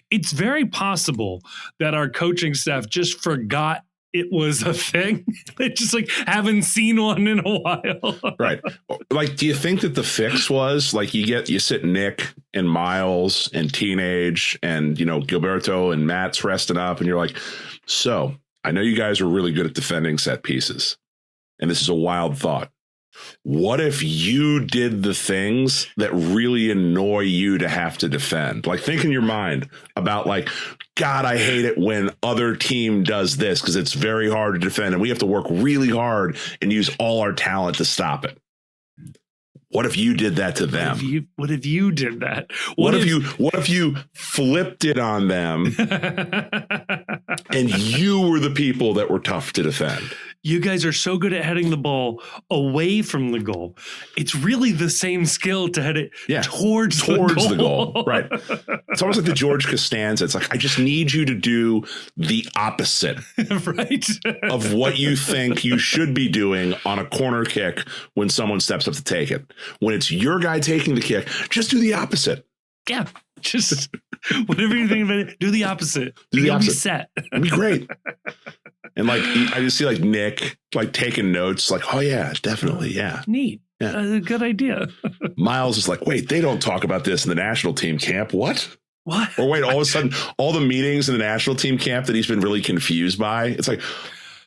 S1: It's very possible that our coaching staff just forgot it was a thing. They just haven't seen one in a while.
S2: Right. Like, do you think that the fix was like you sit Nick and Miles and Teenage and, Gilberto and Matt's resting up, and you're like, so I know you guys are really good at defending set pieces, and this is a wild thought. What if you did the things that really annoy you to have to defend? Like, think in your mind about God, I hate it when other team does this because it's very hard to defend and we have to work really hard and use all our talent to stop it. What if you did that to them?
S1: What if you did that?
S2: What if you flipped it on them and you were the people that were tough to defend?
S1: You guys are so good at heading the ball away from the goal. It's really the same skill to head it towards the goal.
S2: Right. It's almost like the George Costanza. It's like, I just need you to do the opposite
S1: right.
S2: of what you think you should be doing on a corner kick when someone steps up to take it. When it's your guy taking the kick, just do the opposite.
S1: Yeah. Just whatever you think of it, do the opposite. You'll be set.
S2: It'd be great. And I just see Nick taking notes, oh yeah, definitely. Yeah.
S1: Neat. Yeah. Good idea.
S2: Miles is like, wait, they don't talk about this in the national team camp. What? Or wait, all of a sudden, all the meetings in the national team camp that he's been really confused by. It's like,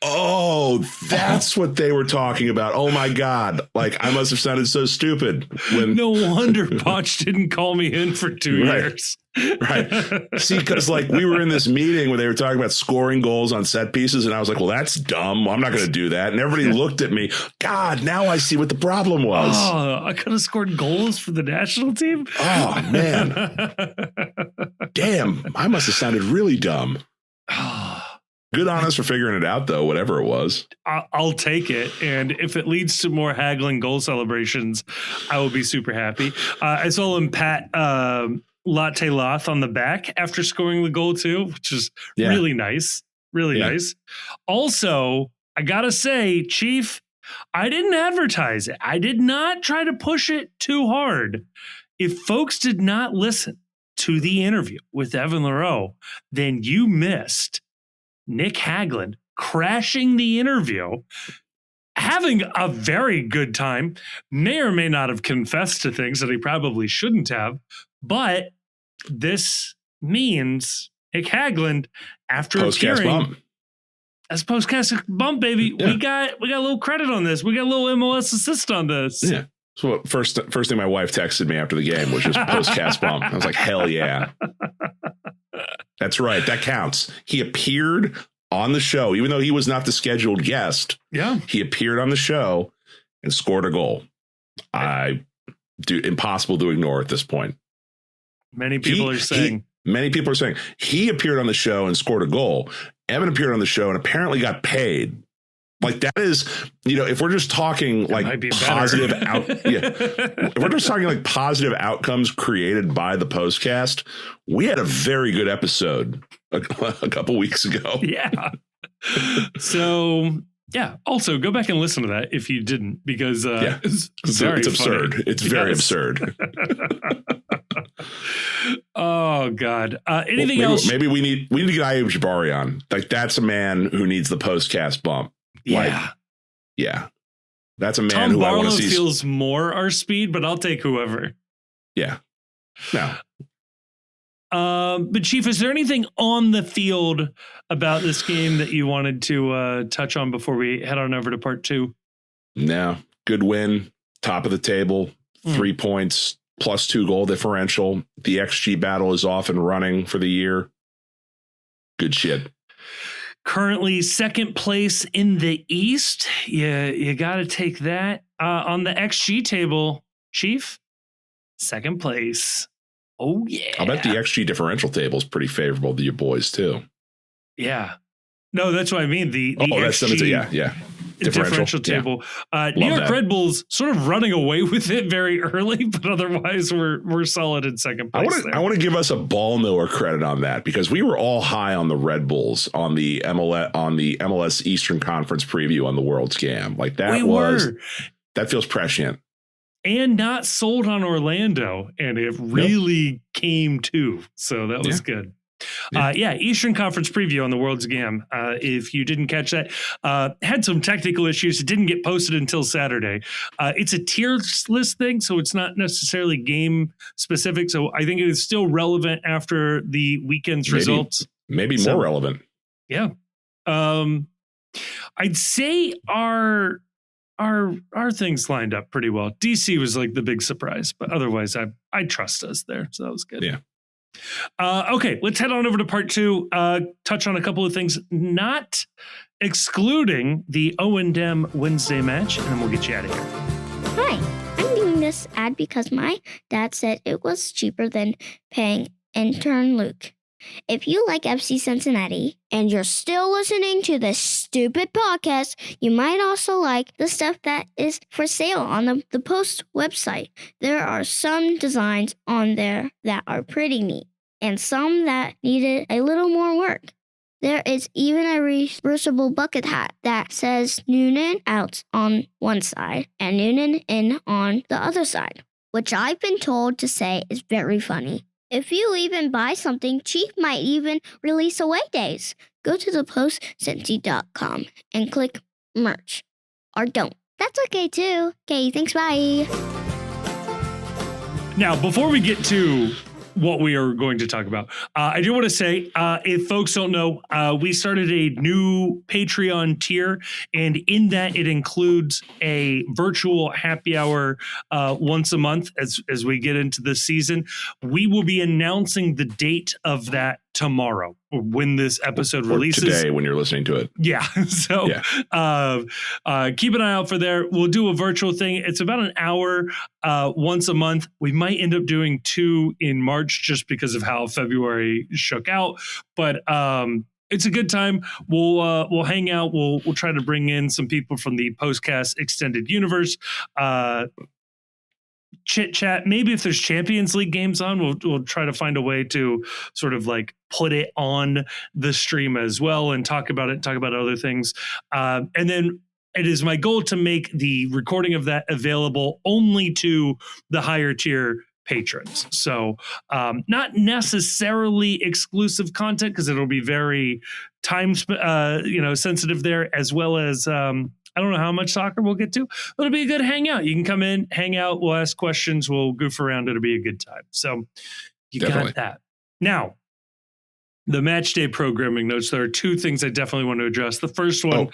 S2: oh, that's what they were talking about. Oh my God. I must have sounded so stupid when.
S1: No wonder Poch didn't call me in for 2 years.
S2: Right. See, because we were in this meeting where they were talking about scoring goals on set pieces. And I was like, well, that's dumb. Well, I'm not going to do that. And everybody looked at me. God, now I see what the problem was.
S1: Oh, I could have scored goals for the national team.
S2: Oh, man. Damn. I must have sounded really dumb. Good on us for figuring it out, though, whatever it was.
S1: I'll take it. And if it leads to more haggling goal celebrations, I will be super happy. I saw him pat Latte Loth on the back after scoring the goal, too, which is really nice. Really nice. Also, I got to say, Chief, I didn't advertise it. I did not try to push it too hard. If folks did not listen to the interview with Evan Leroux, then you missed Nick Hagglund crashing the interview, having a very good time, may or may not have confessed to things that he probably shouldn't have, but this means Nick Hagglund, after appearing as postcast bump, baby, we got a little credit on this. We got a little MLS assist on this.
S2: Yeah. So first thing my wife texted me after the game was just postcast bump. I was like, hell yeah. That's right. That counts. He appeared on the show, even though he was not the scheduled guest.
S1: Yeah.
S2: He appeared on the show and scored a goal. Impossible to ignore at this point.
S1: Many people are saying
S2: he appeared on the show and scored a goal. Evan appeared on the show and apparently got paid Like that is, if we're just talking like positive if we're just talking like positive outcomes created by the postcast, we had a very good episode a couple weeks ago.
S1: Yeah. So yeah. Also, go back and listen to that if you didn't, because it's
S2: absurd. It's very absurd.
S1: Oh God. Anything else?
S2: Maybe we need to get Ayub Jabari on. Like that's a man who needs the postcast bump.
S1: Yeah.
S2: Yeah. That's a man
S1: Tom
S2: who
S1: Barlow
S2: I want to see.
S1: Feels more our speed, but I'll take whoever.
S2: Yeah. No.
S1: But Chief, is there anything on the field about this game that you wanted to touch on before we head on over to part 2?
S2: No. Good win. Top of the table. 3 points. +2 goal differential. The XG battle is off and running for the year. Good shit.
S1: Currently second place in the East. Yeah, you got to take that. On the XG table, Chief, second place. Oh, yeah.
S2: I bet the XG differential table is pretty favorable to your boys, too.
S1: Yeah. No, that's what I mean. The
S2: XG
S1: differential table. New York Red Bulls sort of running away with it very early, but otherwise we're solid in second place.
S2: I want to give us a ball miller credit on that, because we were all high on the Red Bulls on the MLS Eastern Conference preview on the World Scam. Like that feels prescient.
S1: And not sold on Orlando, and it really came to. So that was good. Eastern Conference preview on the World's Game. If you didn't catch that, had some technical issues. It didn't get posted until Saturday. It's a tier list thing, so it's not necessarily game specific. So I think it is still relevant after the weekend's results.
S2: Maybe more relevant.
S1: Yeah. I'd say our things lined up pretty well. DC was like the big surprise, but otherwise I trust us there. So that was good.
S2: Yeah.
S1: Okay, let's head on over to part 2. Touch on a couple of things, not excluding the O&M Wednesday match, and then we'll get you out of here.
S3: Hi, I'm doing this ad because my dad said it was cheaper than paying intern Luke. If you like FC Cincinnati and you're still listening to this stupid podcast, you might also like the stuff that is for sale on the Post website. There are some designs on there that are pretty neat and some that needed a little more work. There is even a reversible bucket hat that says Noonan out on one side and Noonan in on the other side, which I've been told to say is very funny. If you even buy something, Chief might even release away days. Go to thepostcincy.com and click merch. Or don't. That's okay too. Okay, thanks, bye.
S1: Now, before we get to what we are going to talk about, I do want to say, if folks don't know, we started a new Patreon tier, and in that it includes a virtual happy hour once a month as we get into the season. We will be announcing the date of that tomorrow when this episode releases.
S2: Today when you're listening to it.
S1: Yeah. So keep an eye out for there. We'll do a virtual thing. It's about an hour once a month. We might end up doing 2 in March just because of how February shook out. But it's a good time. We'll hang out. We'll try to bring in some people from the Postcast Extended Universe. Chit chat. Maybe if there's Champions League games on, we'll try to find a way to sort of like put it on the stream as well and talk about other things. And then it is my goal to make the recording of that available only to the higher tier patrons. So not necessarily exclusive content, because it'll be very time sensitive there, as well as I don't know how much soccer we'll get to, but it'll be a good hangout. You can come in, hang out, we'll ask questions, we'll goof around. It'll be a good time. So you got that. Now, the match day programming notes. There are 2 things I definitely want to address. The first one.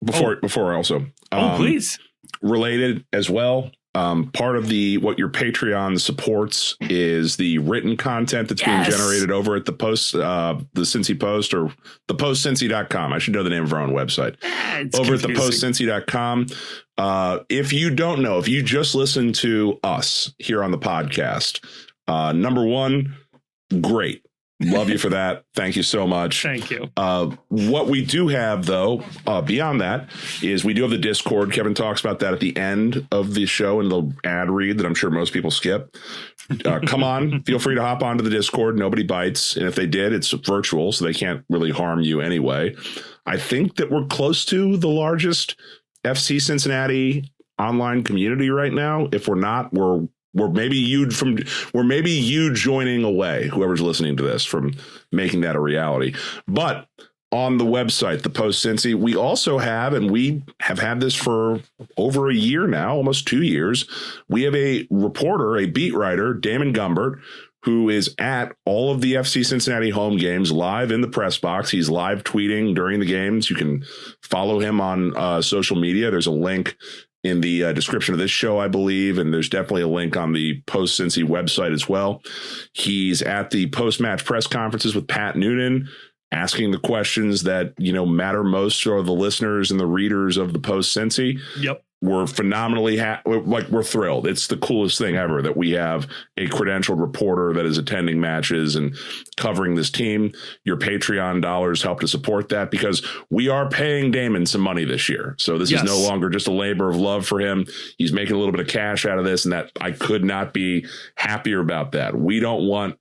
S2: Before also.
S1: Please.
S2: Related as well. Part of what your Patreon supports is the written content that's being generated over at the Post, the Cincy Post, or the postcincy.com. I should know the name of our own website. Over at the postcincy.com. If you don't know, if you just listen to us here on the podcast, number one, great. Love you for that. Thank you so much.
S1: Thank you.
S2: What we do have, though, beyond that, is we do have the Discord. Kevin talks about that at the end of the show in the ad read that I'm sure most people skip. Come on. Feel free to hop onto the Discord. Nobody bites. And if they did, it's virtual, so they can't really harm you anyway. I think that we're close to the largest FC Cincinnati online community right now. If we're not, we're maybe you joining away, whoever's listening to this, from making that a reality. But on the website, the Post Cincy, we also have, and we have had this for over a year now, almost 2 years. We have a reporter, a beat writer, Damon Gumbert, who is at all of the FC Cincinnati home games live in the press box. He's live tweeting during the games. You can follow him on social media. There's a link in the description of this show, I believe, and there's definitely a link on the Post Cincy website as well. He's at the post-match press conferences with Pat Noonan, asking the questions that, matter most to the listeners and the readers of the Post Cincy.
S1: Yep.
S2: We're phenomenally we're thrilled. It's the coolest thing ever that we have a credentialed reporter that is attending matches and covering this team. Your Patreon dollars help to support that, because we are paying Damon some money this year. So this is no longer just a labor of love for him. He's making a little bit of cash out of this, and that I could not be happier about that. We don't want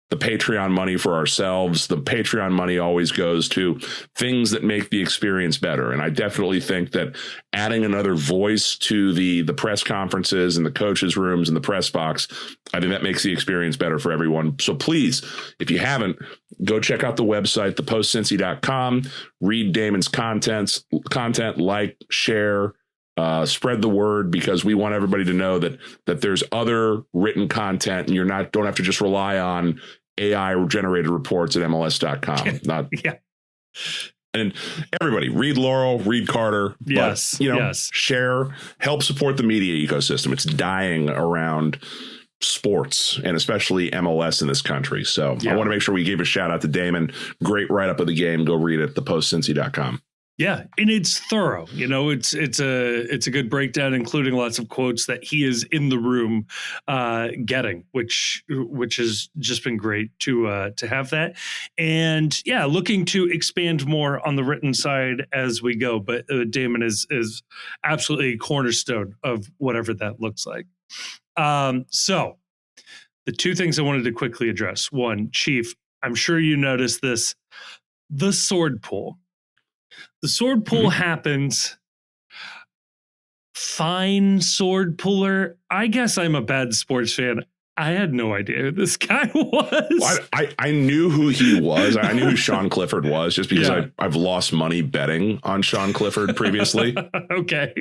S2: the Patreon money for ourselves. The Patreon money always goes to things that make the experience better. And I definitely think that adding another voice to the press conferences and the coaches' rooms and the press box, I think that makes the experience better for everyone. So please, if you haven't, go check out the website, thepostcincy.com, read Damon's content, like, share, spread the word, because we want everybody to know that there's other written content, and you don't have to just rely on AI generated reports at MLS.com. And everybody read Laurel, read Carter.
S1: Yes.
S2: But, share, help support the media ecosystem. It's dying around sports, and especially MLS in this country. So I want to make sure we gave a shout out to Damon. Great write up of the game. Go read it at thepostcincy.com.
S1: Yeah, and it's thorough. It's a good breakdown, including lots of quotes that he is in the room getting, which has just been great to have that. And looking to expand more on the written side as we go. But Damon is absolutely a cornerstone of whatever that looks like. So the two things I wanted to quickly address. One, Chief, I'm sure you noticed this: the sword pull. The sword pull happens. Fine sword puller. I guess I'm a bad sports fan. I had no idea who this guy was.
S2: Well, I knew who he was. I knew who Sean Clifford was, just because I've lost money betting on Sean Clifford previously.
S1: Okay.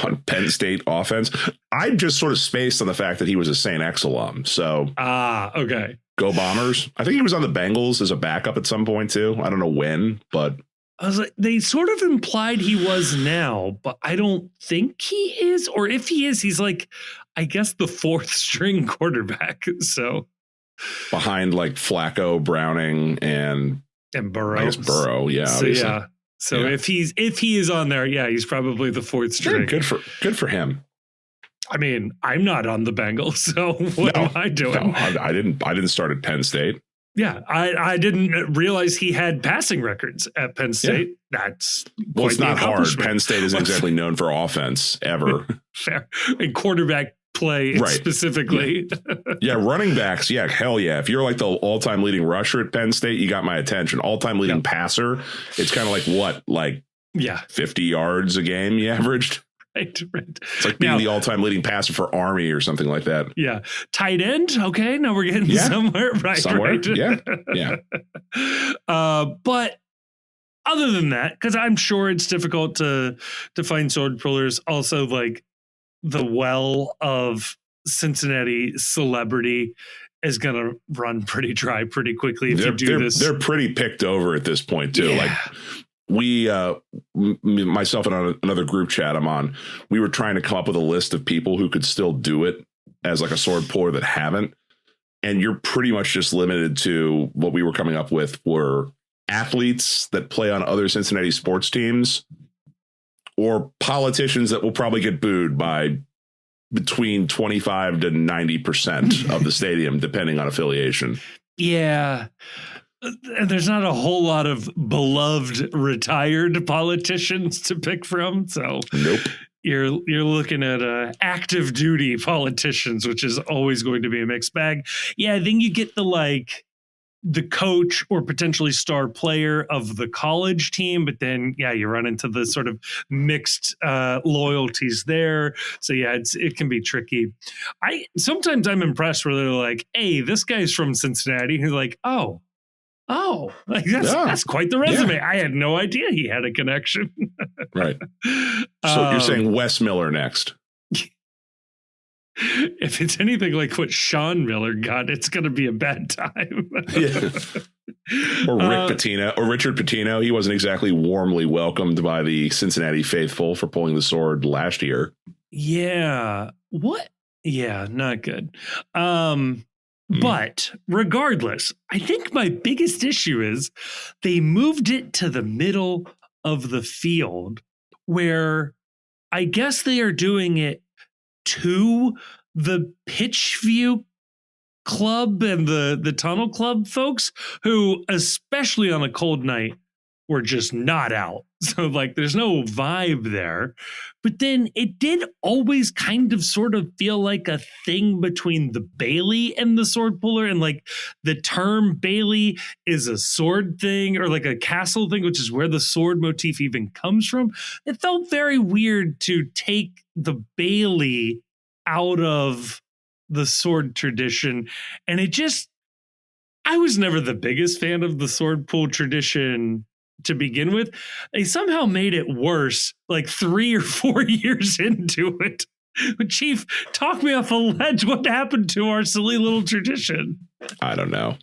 S2: On Penn State offense. I just sort of spaced on the fact that he was a St. X alum. So
S1: okay.
S2: Go Bombers. I think he was on the Bengals as a backup at some point too. I don't know when, but
S1: I was like, they sort of implied he was now, but I don't think he is. Or if he is, he's like, I guess, the fourth string quarterback. So
S2: behind like Flacco, Browning, and
S1: Burrow.
S2: I guess Burrow. Yeah.
S1: So, So if he is on there, he's probably the fourth string.
S2: Good for him.
S1: I mean, I'm not on the Bengals, so what am I doing?
S2: No, I didn't start at Penn State.
S1: Yeah, I didn't realize he had passing records at Penn State. Yeah. That's
S2: it's not hard. Penn State isn't exactly known for offense ever.
S1: Fair. And quarterback play specifically.
S2: Yeah, running backs. Yeah, hell yeah. If you're like the all-time leading rusher at Penn State, you got my attention. All-time leading passer. It's kind of like what? Like 50 yards a game you averaged?
S1: Right.
S2: It's like being the all-time leading passer for Army or something like that.
S1: Yeah. Tight end. Okay. Now we're getting somewhere. Right.
S2: Yeah.
S1: But other than that, because I'm sure it's difficult to find sword pullers, also like the well of Cincinnati celebrity is going to run pretty dry pretty quickly if you do this.
S2: They're pretty picked over at this point too. Like we, myself and another group chat I'm on, we were trying to come up with a list of people who could still do it as like a sword puller that haven't. And you're pretty much just limited to what we were coming up with were athletes that play on other Cincinnati sports teams or politicians that will probably get booed by between 25 to 90% of the stadium, depending on affiliation.
S1: Yeah. And there's not a whole lot of beloved retired politicians to pick from. So
S2: Nope.
S1: You're looking at active duty politicians, which is always going to be a mixed bag. Yeah, then you get the coach or potentially star player of the college team, but then you run into the sort of mixed loyalties there. So it can be tricky. Sometimes I'm impressed where they're like, hey, this guy's from Cincinnati. Who's like, oh, like that's quite the resume. Yeah. I had no idea he had a connection.
S2: Right. So you're saying Wes Miller next?
S1: If it's anything like what Sean Miller got, it's going to be a bad time.
S2: Yeah. Or Richard Pitino. He wasn't exactly warmly welcomed by the Cincinnati faithful for pulling the sword last year.
S1: Yeah. What? Yeah, not good. But regardless, I think my biggest issue is they moved it to the middle of the field, where I guess they are doing it to the pitch view club and the tunnel club folks, who, especially on a cold night, were just not out. So there's no vibe there. But then it did always kind of sort of feel like a thing between the Bailey and the sword puller. And the term Bailey is a sword thing, or a castle thing, which is where the sword motif even comes from. It felt very weird to take the Bailey out of the sword tradition. And I was never the biggest fan of the sword pull tradition to begin with. They somehow made it worse 3 or 4 years into it. Chief, talk me off a ledge. What happened to our silly little tradition?
S2: I don't know.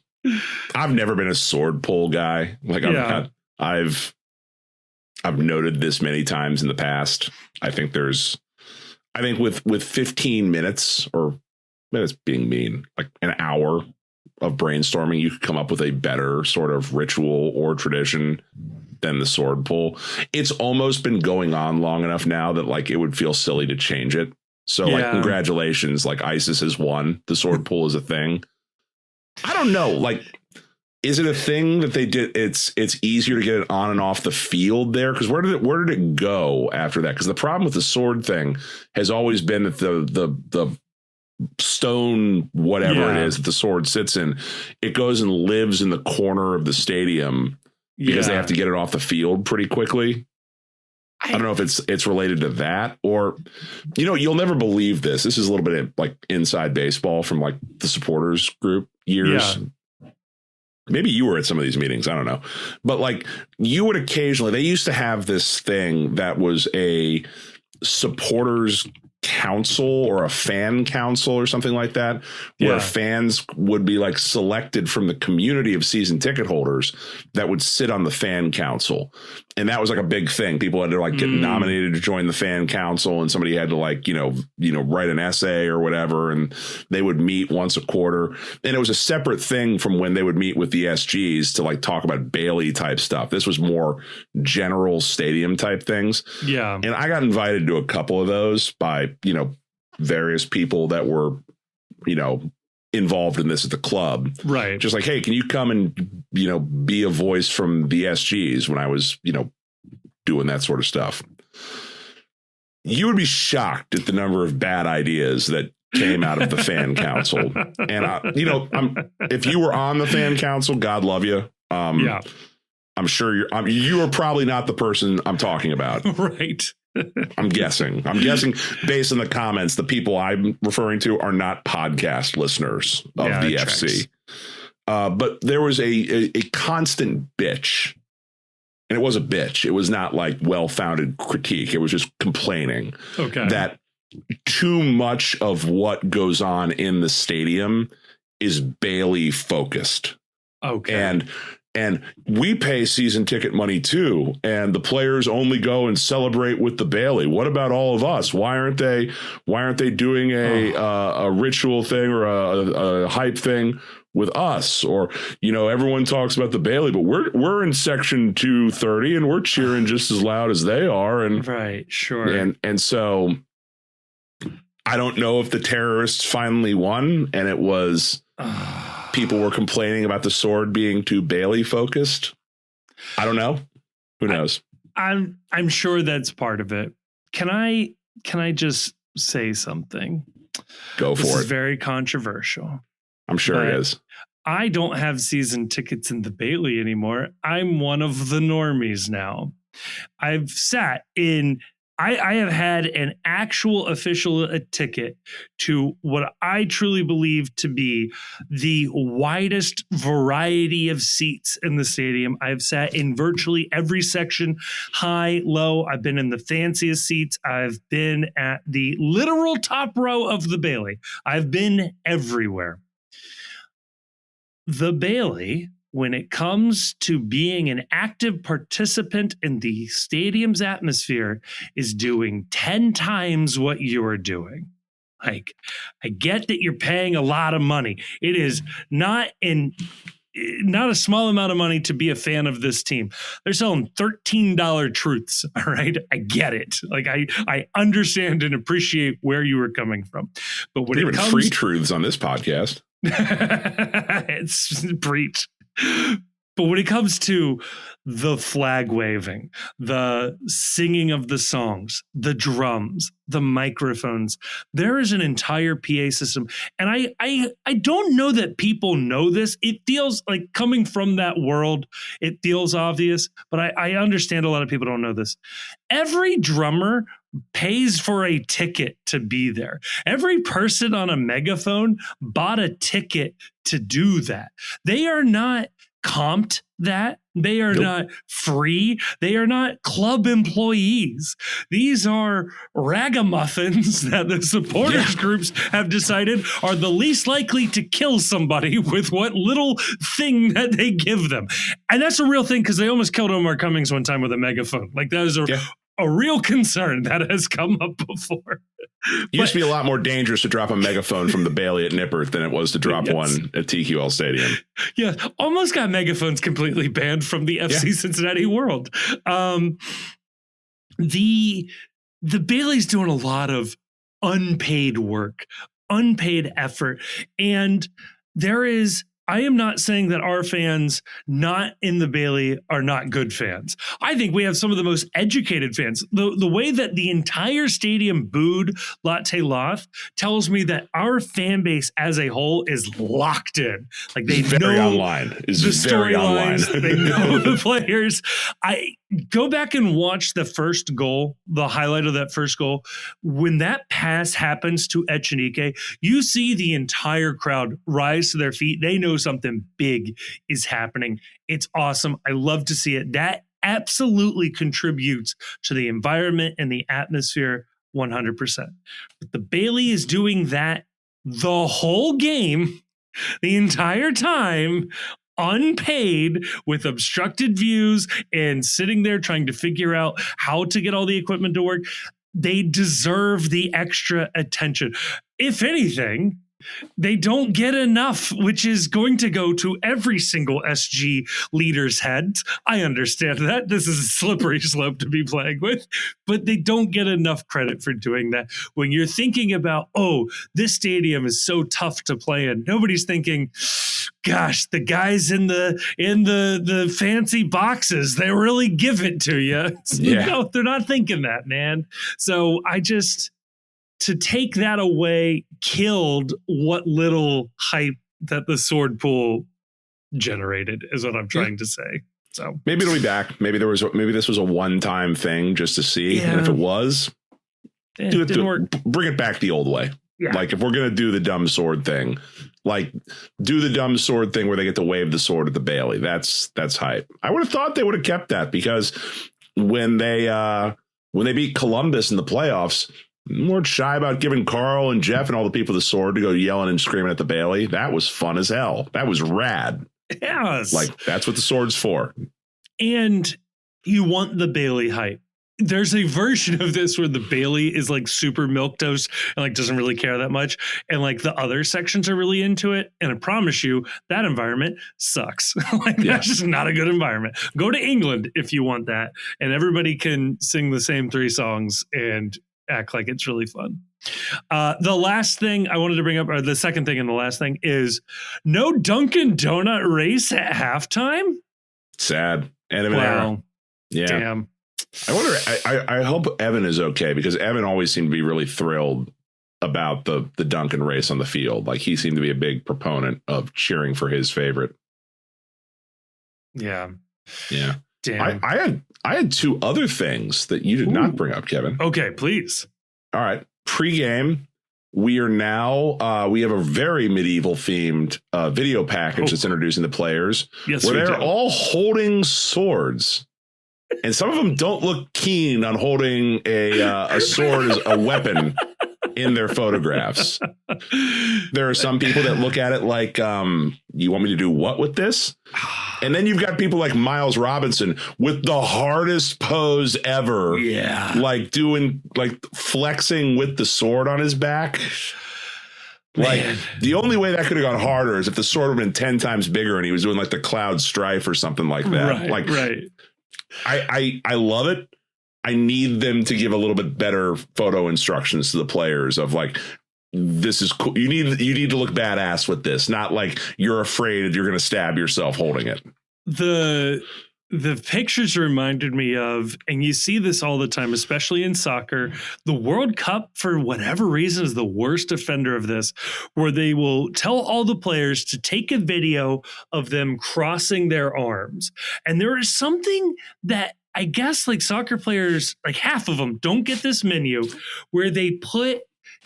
S2: I've never been a sword pull guy. I've noted this many times in the past. I think with 15 minutes, or minutes being mean, an hour of brainstorming, you could come up with a better sort of ritual or tradition than the sword pull. It's almost been going on long enough now that it would feel silly to change it. So congratulations, ISIS has won. The sword pull is a thing. I don't know. Is it a thing that they did? It's easier to get it on and off the field there. Cause where did it go after that? Cause the problem with the sword thing has always been that the stone, whatever it is that the sword sits in, it goes and lives in the corner of the stadium because they have to get it off the field pretty quickly. I don't know if it's related to that, or, you'll never believe this. This is a little bit of inside baseball from the supporters group years. Yeah. Maybe you were at some of these meetings. I don't know. But you would occasionally, they used to have this thing that was a supporters council or a fan council or something like that, where fans would be selected from the community of season ticket holders that would sit on the fan council. And that was a big thing. People had to get nominated to join the fan council, and somebody had to write an essay or whatever, and they would meet once a quarter. And it was a separate thing from when they would meet with the SGs to talk about Bailey type stuff. This was more general stadium type things. Yeah. And I got invited to a couple of those by, various people that were, involved in this at the club. Right. Just hey, can you come and, be a voice from the SGs when I was, doing that sort of stuff. You would be shocked at the number of bad ideas that came out of the fan council. And, if you were on the fan council, God love you. I'm sure you are probably not the person I'm talking about. Right. I'm guessing based on the comments, the people I'm referring to are not podcast listeners of the FC. But there was a constant bitch, and it was a bitch. It was not well-founded critique. It was just complaining that too much of what goes on in the stadium is Bailey focused. Okay. And we pay season ticket money too, and the players only go and celebrate with the Bailey. What about all of us? Why aren't they doing a ritual thing or a hype thing with us? Or everyone talks about the Bailey, but we're in section 230 and we're cheering just as loud as they are. And right, sure. And so I don't know if the terrorists finally won, and it was people were complaining about the sword being too Bailey focused. I don't know. Who knows?
S1: I'm sure that's part of it. Can I just say something?
S2: Go for it.
S1: This is very controversial.
S2: I'm sure it is.
S1: I don't have season tickets in the Bailey anymore. I'm one of the normies now. I've sat in, I have had an actual official ticket to what I truly believe to be the widest variety of seats in the stadium. I've sat in virtually every section, high, low. I've been in the fanciest seats. I've been at the literal top row of the Bailey. I've been everywhere. The Bailey, when it comes to being an active participant in the stadium's atmosphere, is doing 10 times what you're doing. Like, I get that you're paying a lot of money. It is not a small amount of money to be a fan of this team. They're selling $13 truths. All right. I get it. Like, I understand and appreciate where you were coming from. But when
S2: even free truths on this podcast.
S1: It's preach. But when it comes to the flag waving, the singing of the songs, the drums, the microphones, there is an entire PA system. And I don't know that people know this. It feels like, coming from that world, it feels obvious, but I understand a lot of people don't know this. Every drummer pays for a ticket to be there. Every person on a megaphone bought a ticket to do that. They are not comped that. They are not free. They are not club employees. These are ragamuffins that the supporters groups have decided are the least likely to kill somebody with what little thing that they give them. And that's a real thing, because they almost killed Omar Cummings one time with a megaphone. Like, that is a real concern that has come up before.
S2: It used to be a lot more dangerous to drop a megaphone from the Bailey at Nippert than it was to drop one at TQL Stadium.
S1: Yeah, almost got megaphones completely banned from the FC Cincinnati world. The Bailey's doing a lot of unpaid work, unpaid effort, and I am not saying that our fans not in the Bailey are not good fans. I think we have some of the most educated fans. The way that the entire stadium booed Latte Loth tells me that our fan base as a whole is locked in. Like, they know
S2: online. The
S1: storylines, they know the players. I go back and watch the first goal, the highlight of that first goal. When that pass happens to Echenike, you see the entire crowd rise to their feet. They know something big is happening. It's awesome. I love to see it. That absolutely contributes to the environment and the atmosphere 100%. But the Bailey is doing that the whole game, the entire time, unpaid, with obstructed views and sitting there trying to figure out how to get all the equipment to work. They deserve the extra attention. If anything, they don't get enough, which is going to go to every single SG leader's head. I understand that. This is a slippery slope to be playing with, but they don't get enough credit for doing that. When you're thinking about, oh, this stadium is so tough to play in, nobody's thinking, gosh, the guys in the fancy boxes, they really give it to you. No, they're not thinking that, man. So to take that away killed what little hype that the sword pool generated, is what I'm trying to say. So
S2: maybe it'll be back. Maybe this was a one-time thing just to see. And if it was,
S1: didn't work.
S2: Bring it back the old way. Yeah. Like, if we're going to do the dumb sword thing, like, do the dumb sword thing where they get to wave the sword at the Bailey. That's hype. I would have thought they would have kept that, because when they beat Columbus in the playoffs, weren't shy about giving Carl and Jeff and all the people the sword to go yelling and screaming at the Bailey. That was fun as hell. That was rad.
S1: Yes.
S2: Like, that's what the sword's for.
S1: And you want the Bailey hype. There's a version of this where the Bailey is like super milquetoast and like doesn't really care that much, and like the other sections are really into it. And I promise you, that environment sucks. That's just not a good environment. Go to England if you want that, and everybody can sing the same 3 songs, and act like it's really fun. The last thing I wanted to bring up, or the second thing and the last thing, is no Dunkin Donut race at halftime.
S2: Sad. End of an
S1: Wow.
S2: era. Yeah.
S1: Damn.
S2: I wonder. I hope Evan is okay, because Evan always seemed to be really thrilled about the Dunkin race on the field. Like, he seemed to be a big proponent of cheering for his favorite.
S1: Yeah.
S2: Yeah.
S1: Damn.
S2: I had two other things that you did not bring up, Kevin.
S1: Okay, please.
S2: All right. Pre-game, we are now we have a very medieval themed video package that's introducing the players.
S1: Yes,
S2: where
S1: we
S2: they're
S1: do.
S2: all holding swords. And some of them don't look keen on holding a sword as a weapon in their photographs. There are some people that look at it like, you want me to do what with this? And then you've got people like Miles Robinson with the hardest pose ever.
S1: Yeah.
S2: Like flexing with the sword on his back. Like,
S1: Man.
S2: the only way that could have gone harder is if the sword would have been 10 times bigger and he was doing like the Cloud Strife or something like that.
S1: Right.
S2: I love it. I need them to give a little bit better photo instructions to the players of like, this is cool. You need to look badass with this, not like you're afraid you're going to stab yourself holding it.
S1: The pictures reminded me of, and you see this all the time, especially in soccer, the World Cup, for whatever reason, is the worst offender of this, where they will tell all the players to take a video of them crossing their arms. And there is something that I guess like soccer players, like half of them don't get this menu, where they put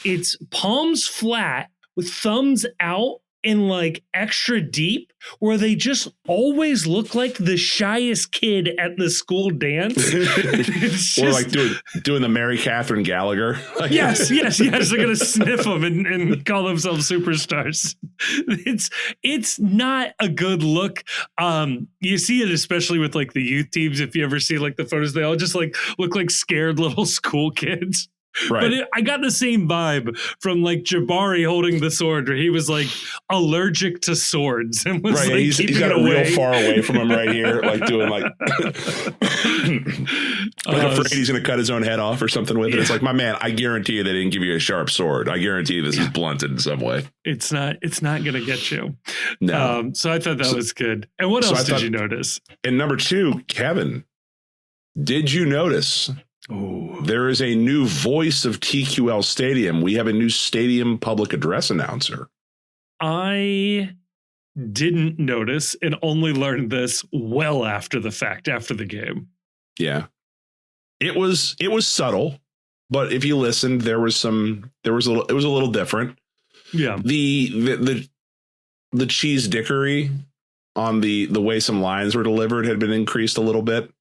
S1: its palms flat with thumbs out and like extra deep, where they just always look like the shyest kid at the school dance.
S2: Or like doing the Mary Catherine Gallagher. Like,
S1: yes. They're gonna sniff them and call themselves superstars. It's not a good look. You see it especially with like the youth teams. If you ever see like the photos, they all just like look like scared little school kids.
S2: Right.
S1: But I got the same vibe from like Jabari holding the sword, where he was like allergic to swords and was
S2: right.
S1: like
S2: He's got it
S1: away.
S2: real far away from him right here, like doing like afraid he's going to cut his own head off or something with it. It's like, my man, I guarantee you they didn't give you a sharp sword. I guarantee you this is blunted in some way.
S1: It's not going to get you.
S2: No.
S1: So I thought that was good. And what else did you notice?
S2: And number two, Kevin, did you notice?
S1: Oh,
S2: There is a new voice of TQL Stadium. We have a new stadium public address announcer.
S1: I didn't notice and only learned this well after the fact, after the game.
S2: Yeah. It was subtle, but if you listened, it was a little different.
S1: Yeah.
S2: The cheese dickery on the way some lines were delivered had been increased a little bit.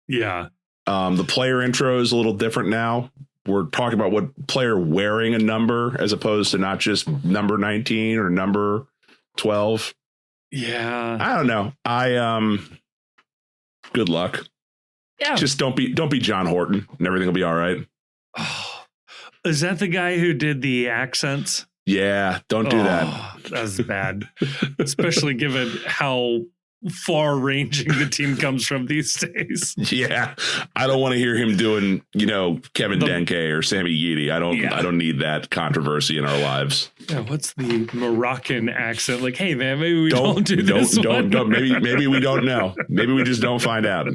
S1: Yeah.
S2: The player intro is a little different now. We're talking about what player wearing a number as opposed to not just number 19 or number 12.
S1: Yeah.
S2: I don't know. Good luck.
S1: Yeah.
S2: Just don't be John Horton and everything will be all right.
S1: Oh, is that the guy who did the accents?
S2: Yeah, don't do that.
S1: That was bad, especially given how far-ranging the team comes from these days.
S2: Yeah, I don't want to hear him doing, Kevin Denke or Sammy Yeedy. I don't need that controversy in our lives.
S1: Yeah, what's the Moroccan accent? Like, hey man, maybe we don't do this.
S2: Don't. Maybe we don't know. Maybe we just don't find out.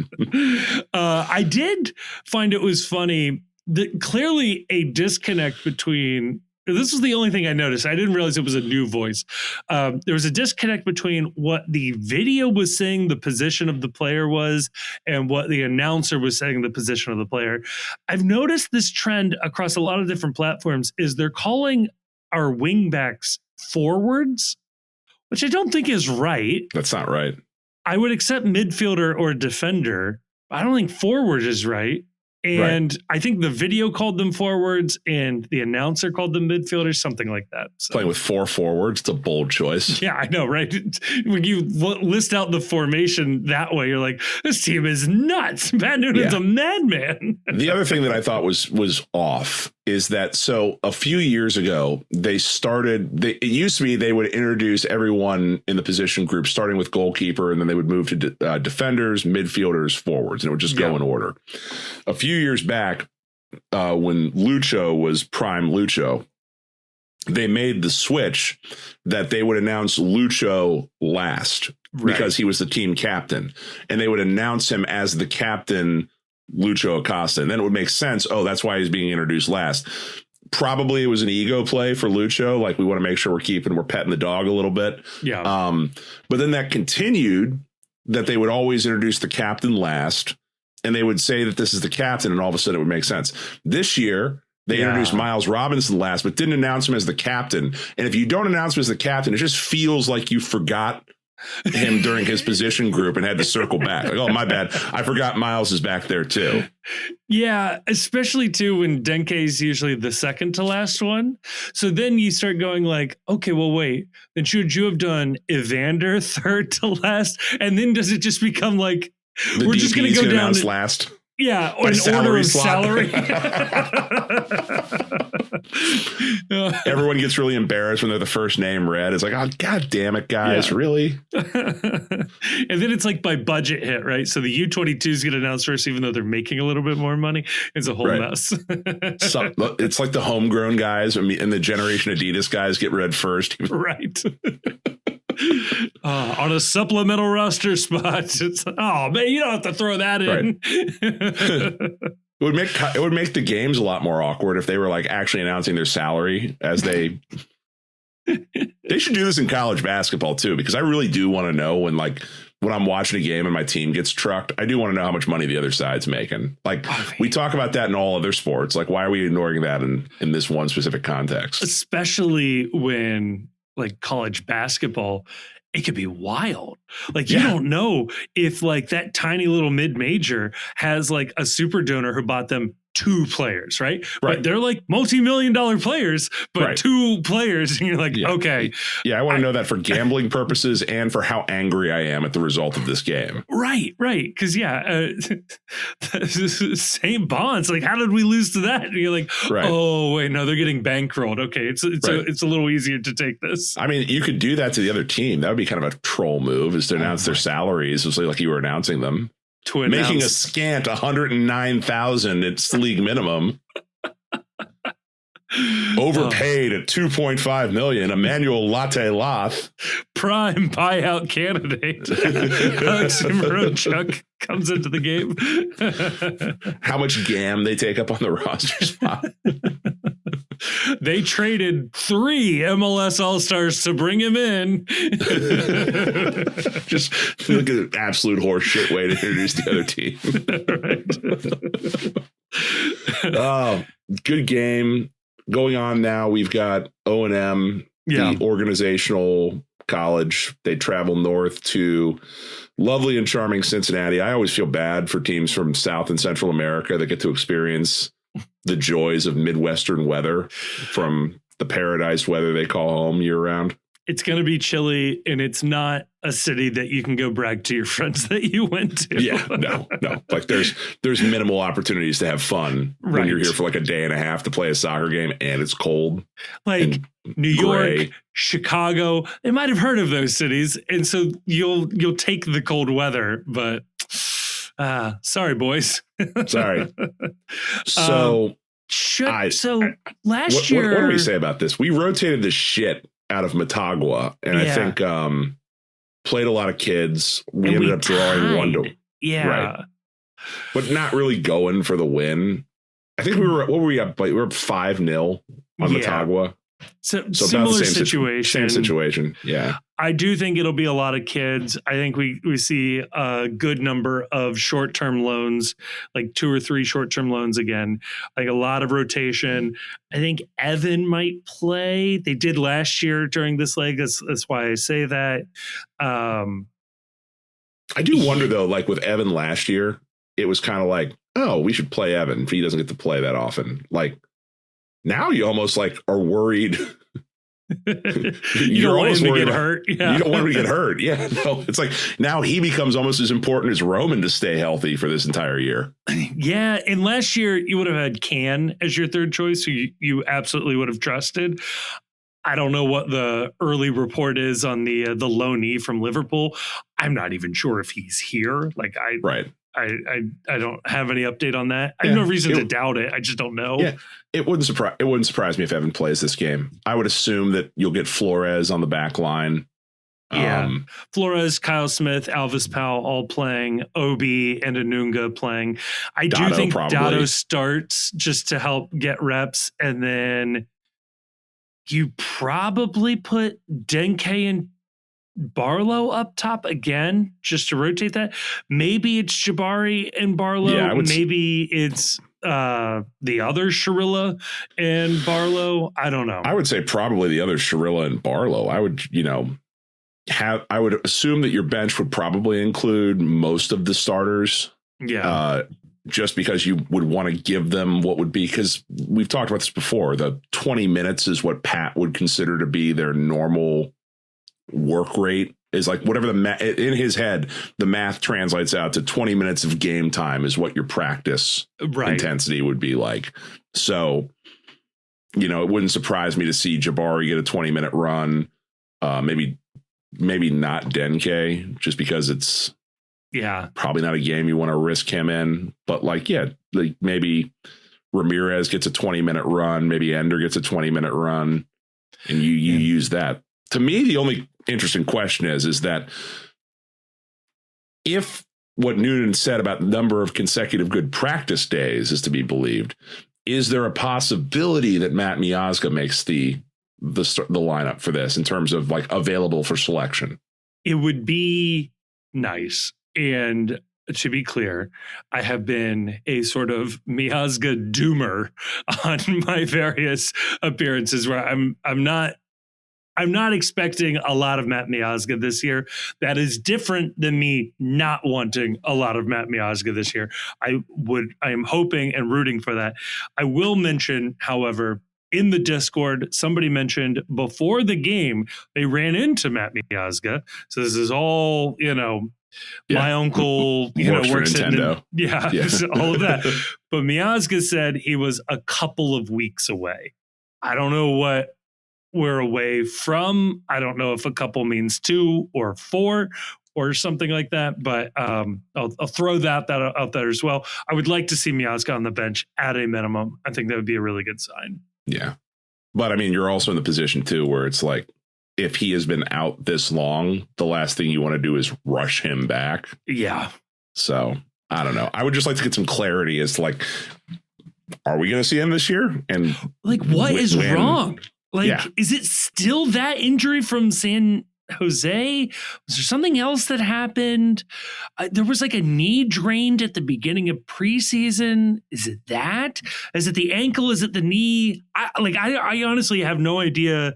S1: I did find it was funny that clearly a disconnect between. This was the only thing I noticed. I didn't realize it was a new voice. There was a disconnect between what the video was saying the position of the player was and what the announcer was saying the position of the player. I've noticed this trend across a lot of different platforms is they're calling our wingbacks forwards, which I don't think is right.
S2: That's not right.
S1: I would accept midfielder or defender. I don't think forward is right. And right. I think the video called them forwards and the announcer called them midfielders, something like that. So.
S2: Playing with 4 forwards, it's a bold choice.
S1: Yeah, I know, right? When you list out the formation that way, you're like, this team is nuts. Pat Noonan's a madman.
S2: The other thing that I thought was off is that, so a few years ago, it used to be they would introduce everyone in the position group, starting with goalkeeper, and then they would move to defenders, midfielders, forwards, and it would just go in order. A few years back, when Lucho was prime Lucho, they made the switch that they would announce Lucho last because he was the team captain, and they would announce him as the captain, Lucho Acosta. And then it would make sense. Oh, that's why he's being introduced last. Probably it was an ego play for Lucho. Like, we want to make sure we're petting the dog a little bit.
S1: Yeah.
S2: But then that continued, that they would always introduce the captain last, and they would say that this is the captain, and all of a sudden it would make sense. This year, they introduced Miles Robinson last, but didn't announce him as the captain. And if you don't announce him as the captain, it just feels like you forgot him during his position group and had to circle back. Like, oh, my bad. I forgot Miles is back there too.
S1: Yeah, especially too when Denke is usually the second to last one. So then you start going like, okay, well, wait, then should you have done Evander third to last? And then does it just become like, we're just going to go down
S2: last?
S1: Yeah, or an order of salary.
S2: Everyone gets really embarrassed when they're the first name read. It's like, oh, God damn it, guys, really?
S1: And then it's like by budget hit, right? So the U22s get announced first, even though they're making a little bit more money. It's a whole mess.
S2: So, it's like the homegrown guys and the Generation Adidas guys get read first.
S1: Right. On a supplemental roster spot. It's, oh man, you don't have to throw that in.
S2: It would make the games a lot more awkward if they were like actually announcing their salary as they should do this in college basketball too, because I really do want to know when I'm watching a game and my team gets trucked, I do want to know how much money the other side's making. Like, we talk about that in all other sports. Like, why are we ignoring that in this one specific context?
S1: Especially when like college basketball, it could be wild. Like, you don't know if like that tiny little mid-major has like a super donor who bought them 2 players, right? But they're like multi-million-dollar players, but 2 players, and you're like, okay.
S2: Yeah, I want to know that for gambling purposes and for how angry I am at the result of this game.
S1: Right. Because same bonds. Like, how did we lose to that? And you're like, oh wait, no, they're getting bankrolled. Okay, it's a little easier to take this.
S2: I mean, you could do that to the other team. That would be kind of a troll move, is to announce their salaries, it's like you were announcing them. Making a scant $109,000 it's league minimum. Overpaid at $2.5 million. Emmanuel Latte Loth,
S1: prime buyout candidate. Alex Mronchuk comes into the game.
S2: How much GAM they take up on the roster spot?
S1: They traded 3 MLS All-Stars to bring him in.
S2: Just like an absolute horseshit way to introduce the other team. Oh, good game going on now. We've got O&M, the organizational college. They travel north to lovely and charming Cincinnati. I always feel bad for teams from South and Central America that get to experience the joys of Midwestern weather from the paradise weather they call home year round.
S1: It's going to be chilly, and it's not a city that you can go brag to your friends that you went to.
S2: Yeah, no. Like, there's minimal opportunities to have fun when you're here for like a day and a half to play a soccer game and it's cold.
S1: Like New York, Chicago, they might have heard of those cities, and so you'll take the cold weather, but sorry, boys.
S2: Sorry. So
S1: last year,
S2: what do we say about this? We rotated the shit out of Motagua, and I think played a lot of kids. We ended up drawing 1-1.
S1: Yeah.
S2: But not really going for the win. I think we were up 5-0 on Motagua.
S1: So similar situation.
S2: Same situation. Yeah.
S1: I do think it'll be a lot of kids. I think we see a good number of short-term loans, like 2 or 3 short-term loans again, like a lot of rotation. I think Evan might play. They did last year during this leg. That's why I say that.
S2: I do wonder, though, like with Evan last year, it was kind of like, oh, we should play Evan if he doesn't get to play that often. Like, now you almost like are worried.
S1: You don't want him to get hurt. Yeah.
S2: You don't want him to get hurt. Yeah. No, it's like now he becomes almost as important as Roman to stay healthy for this entire year.
S1: Yeah. And last year you would have had Can as your third choice, who you absolutely would have trusted. I don't know what the early report is on the loanee from Liverpool. I'm not even sure if he's here. Like I don't have any update on that. I have no reason to doubt it. I just don't know.
S2: Yeah, it wouldn't surprise me if Evan plays this game. I would assume that you'll get Flores on the back line.
S1: Yeah, Flores, Kyle Smith, Alvis Powell all playing, Obi and Anunga playing. I do think Dado starts just to help get reps, and then you probably put Denke and Barlow up top again just to rotate that. Maybe it's Jabari and Barlow. Yeah, maybe it's the other Shirilla and Barlow. I don't know.
S2: I would say probably the other Shirilla and Barlow. I would, I would assume that your bench would probably include most of the starters.
S1: Yeah.
S2: Just because you would want to give them what would be, because we've talked about this before, the 20 minutes is what Pat would consider to be their normal work rate, is like whatever in his head, the math translates out to 20 minutes of game time is what your practice intensity would be like. So, it wouldn't surprise me to see Jabari get a 20-minute run. Maybe not Denke, just because it's probably not a game you want to risk him in. But maybe Ramirez gets a 20-minute run, maybe Ender gets a 20-minute run, and you use that. To me, the only interesting question is that if what Noonan said about the number of consecutive good practice days is to be believed, is there a possibility that Matt Miazga makes the lineup for this in terms of available for selection?
S1: It would be nice. And to be clear, I have been a sort of Miazga doomer on my various appearances where I'm not expecting a lot of Matt Miazga this year. That is different than me not wanting a lot of Matt Miazga this year. I am hoping and rooting for that. I will mention, however, in the Discord, somebody mentioned before the game, they ran into Matt Miazga. So this is all, my uncle, works at Nintendo. All of that. But Miazga said he was a couple of weeks away. I don't know what we're away from. I don't know if a couple means 2 or 4 or something like that, but I'll throw that out there as well. I would like to see Miazga on the bench at a minimum. I think that would be a really good sign.
S2: Yeah. But I mean, you're also in the position too, where it's like, if he has been out this long, the last thing you want to do is rush him back.
S1: Yeah.
S2: So I don't know. I would just like to get some clarity as to are we going to see him this year? And
S1: what is wrong? Is it still that injury from San Jose? Was there something else that happened? There was a knee drained at the beginning of preseason. Is it that? Is it the ankle? Is it the knee? I honestly have no idea.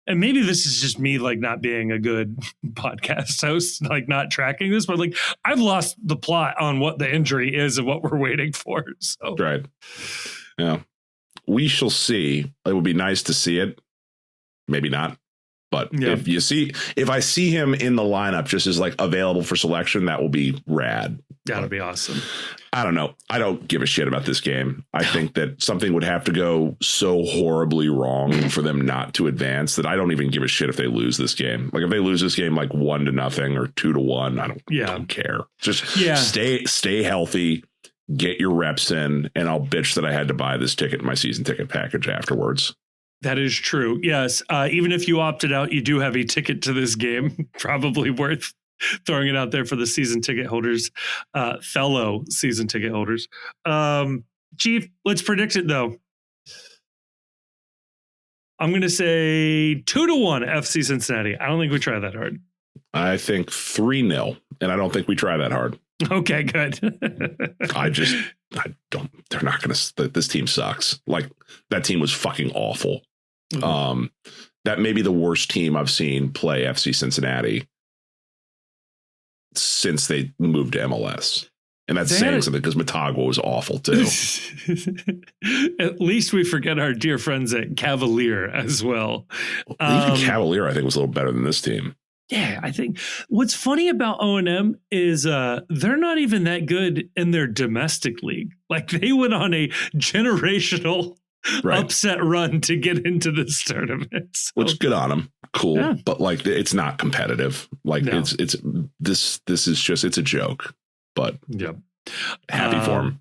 S1: And maybe this is just me not being a good podcast host, not tracking this, but I've lost the plot on what the injury is and what we're waiting for. So.
S2: Right. Yeah. We shall see. It would be nice to see it. Maybe not. But if I see him in the lineup just as available for selection, that will be rad.
S1: That'll be awesome.
S2: I don't know. I don't give a shit about this game. I think that something would have to go so horribly wrong for them not to advance that I don't even give a shit if they lose this game. If they lose this game 1-0 or 2-1, I don't care. Just stay healthy, get your reps in, and I'll bitch that I had to buy this ticket in my season ticket package afterwards.
S1: That is true. Yes. Even if you opted out, you do have a ticket to this game. Probably worth throwing it out there for the season ticket holders, fellow season ticket holders. Chief, let's predict it, though. I'm going to say 2-1 FC Cincinnati. I don't think we try that hard.
S2: I think 3-0, and I don't think we try that hard.
S1: Okay, good.
S2: I don't. They're not going to. This team sucks. That team was fucking awful. Mm-hmm. That may be the worst team I've seen play FC Cincinnati since they moved to MLS. And that's saying something because Motagua was awful too.
S1: At least we forget our dear friends at Cavalier as well.
S2: Even Cavalier, I think, was a little better than this team.
S1: Yeah, I think what's funny about O&M is they're not even that good in their domestic league. They went on a generational upset run to get into this tournament. So.
S2: Which good on them. Cool. Yeah. But it's not competitive. It's a joke. but
S1: yeah,
S2: happy for them.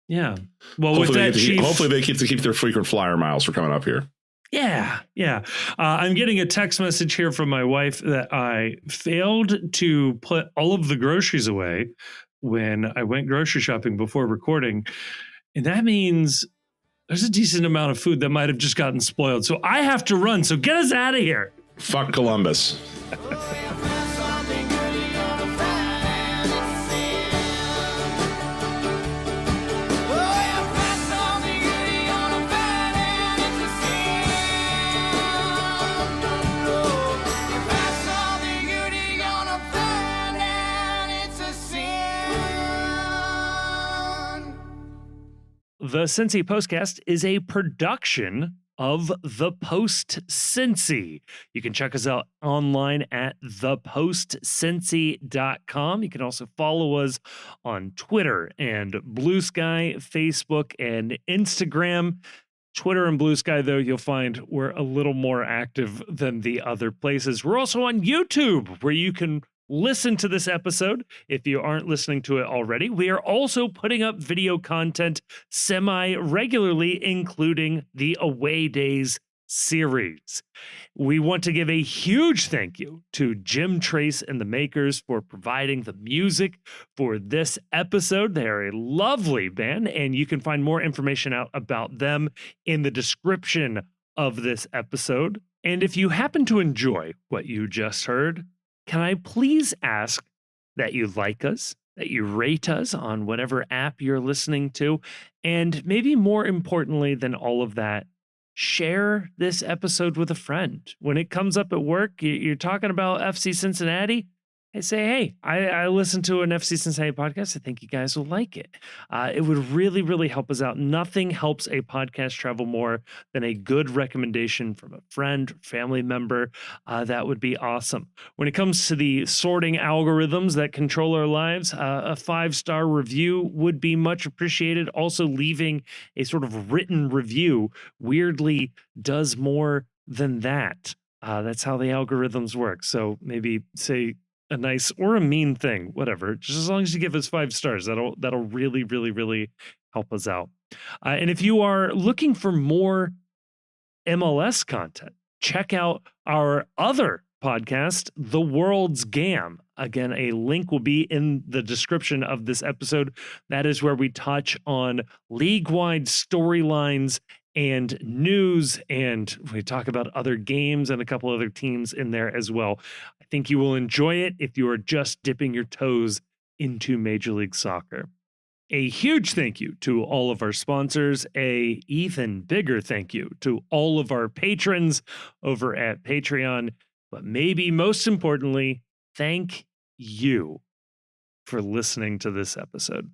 S1: Yeah. Well,
S2: hopefully they get to keep their frequent flyer miles for coming up here.
S1: Yeah. Yeah. I'm getting a text message here from my wife that I failed to put all of the groceries away when I went grocery shopping before recording. And that means there's a decent amount of food that might have just gotten spoiled. So I have to run. So get us out of here.
S2: Fuck Columbus.
S1: The Cincy Postcast is a production of The Post Cincy. You can check us out online at thepostcincy.com. You can also follow us on Twitter and Blue Sky, Facebook, and Instagram. Twitter and Blue Sky, though, you'll find we're a little more active than the other places. We're also on YouTube, where you can listen to this episode if you aren't listening to it already. We are also putting up video content semi-regularly, including the Away Days series. We want to give a huge thank you to Jim Trace and the Makers for providing the music for this episode. They are a lovely band, and you can find more information out about them in the description of this episode. And if you happen to enjoy what you just heard, can I please ask that you like us, that you rate us on whatever app you're listening to, and maybe more importantly than all of that, share this episode with a friend. When it comes up at work, you're talking about FC Cincinnati, I say, hey, I listened to an FC Cincinnati podcast. I think you guys will like it. It would really, really help us out. Nothing helps a podcast travel more than a good recommendation from a friend, family member. That would be awesome. When it comes to the sorting algorithms that control our lives, a 5-star review would be much appreciated. Also, leaving a sort of written review weirdly does more than that. That's how the algorithms work. So maybe say a nice or a mean thing, whatever, just as long as you give us 5 stars, that'll really, really, really help us out. And if you are looking for more MLS content, check out our other podcast, The World's Gam. Again, a link will be in the description of this episode. That is where we touch on league-wide storylines and news, and we talk about other games and a couple other teams in there as well. I think you will enjoy it if you are just dipping your toes into Major League Soccer. A huge thank you to all of our sponsors, a even bigger thank you to all of our patrons over at Patreon, but maybe most importantly, thank you for listening to this episode.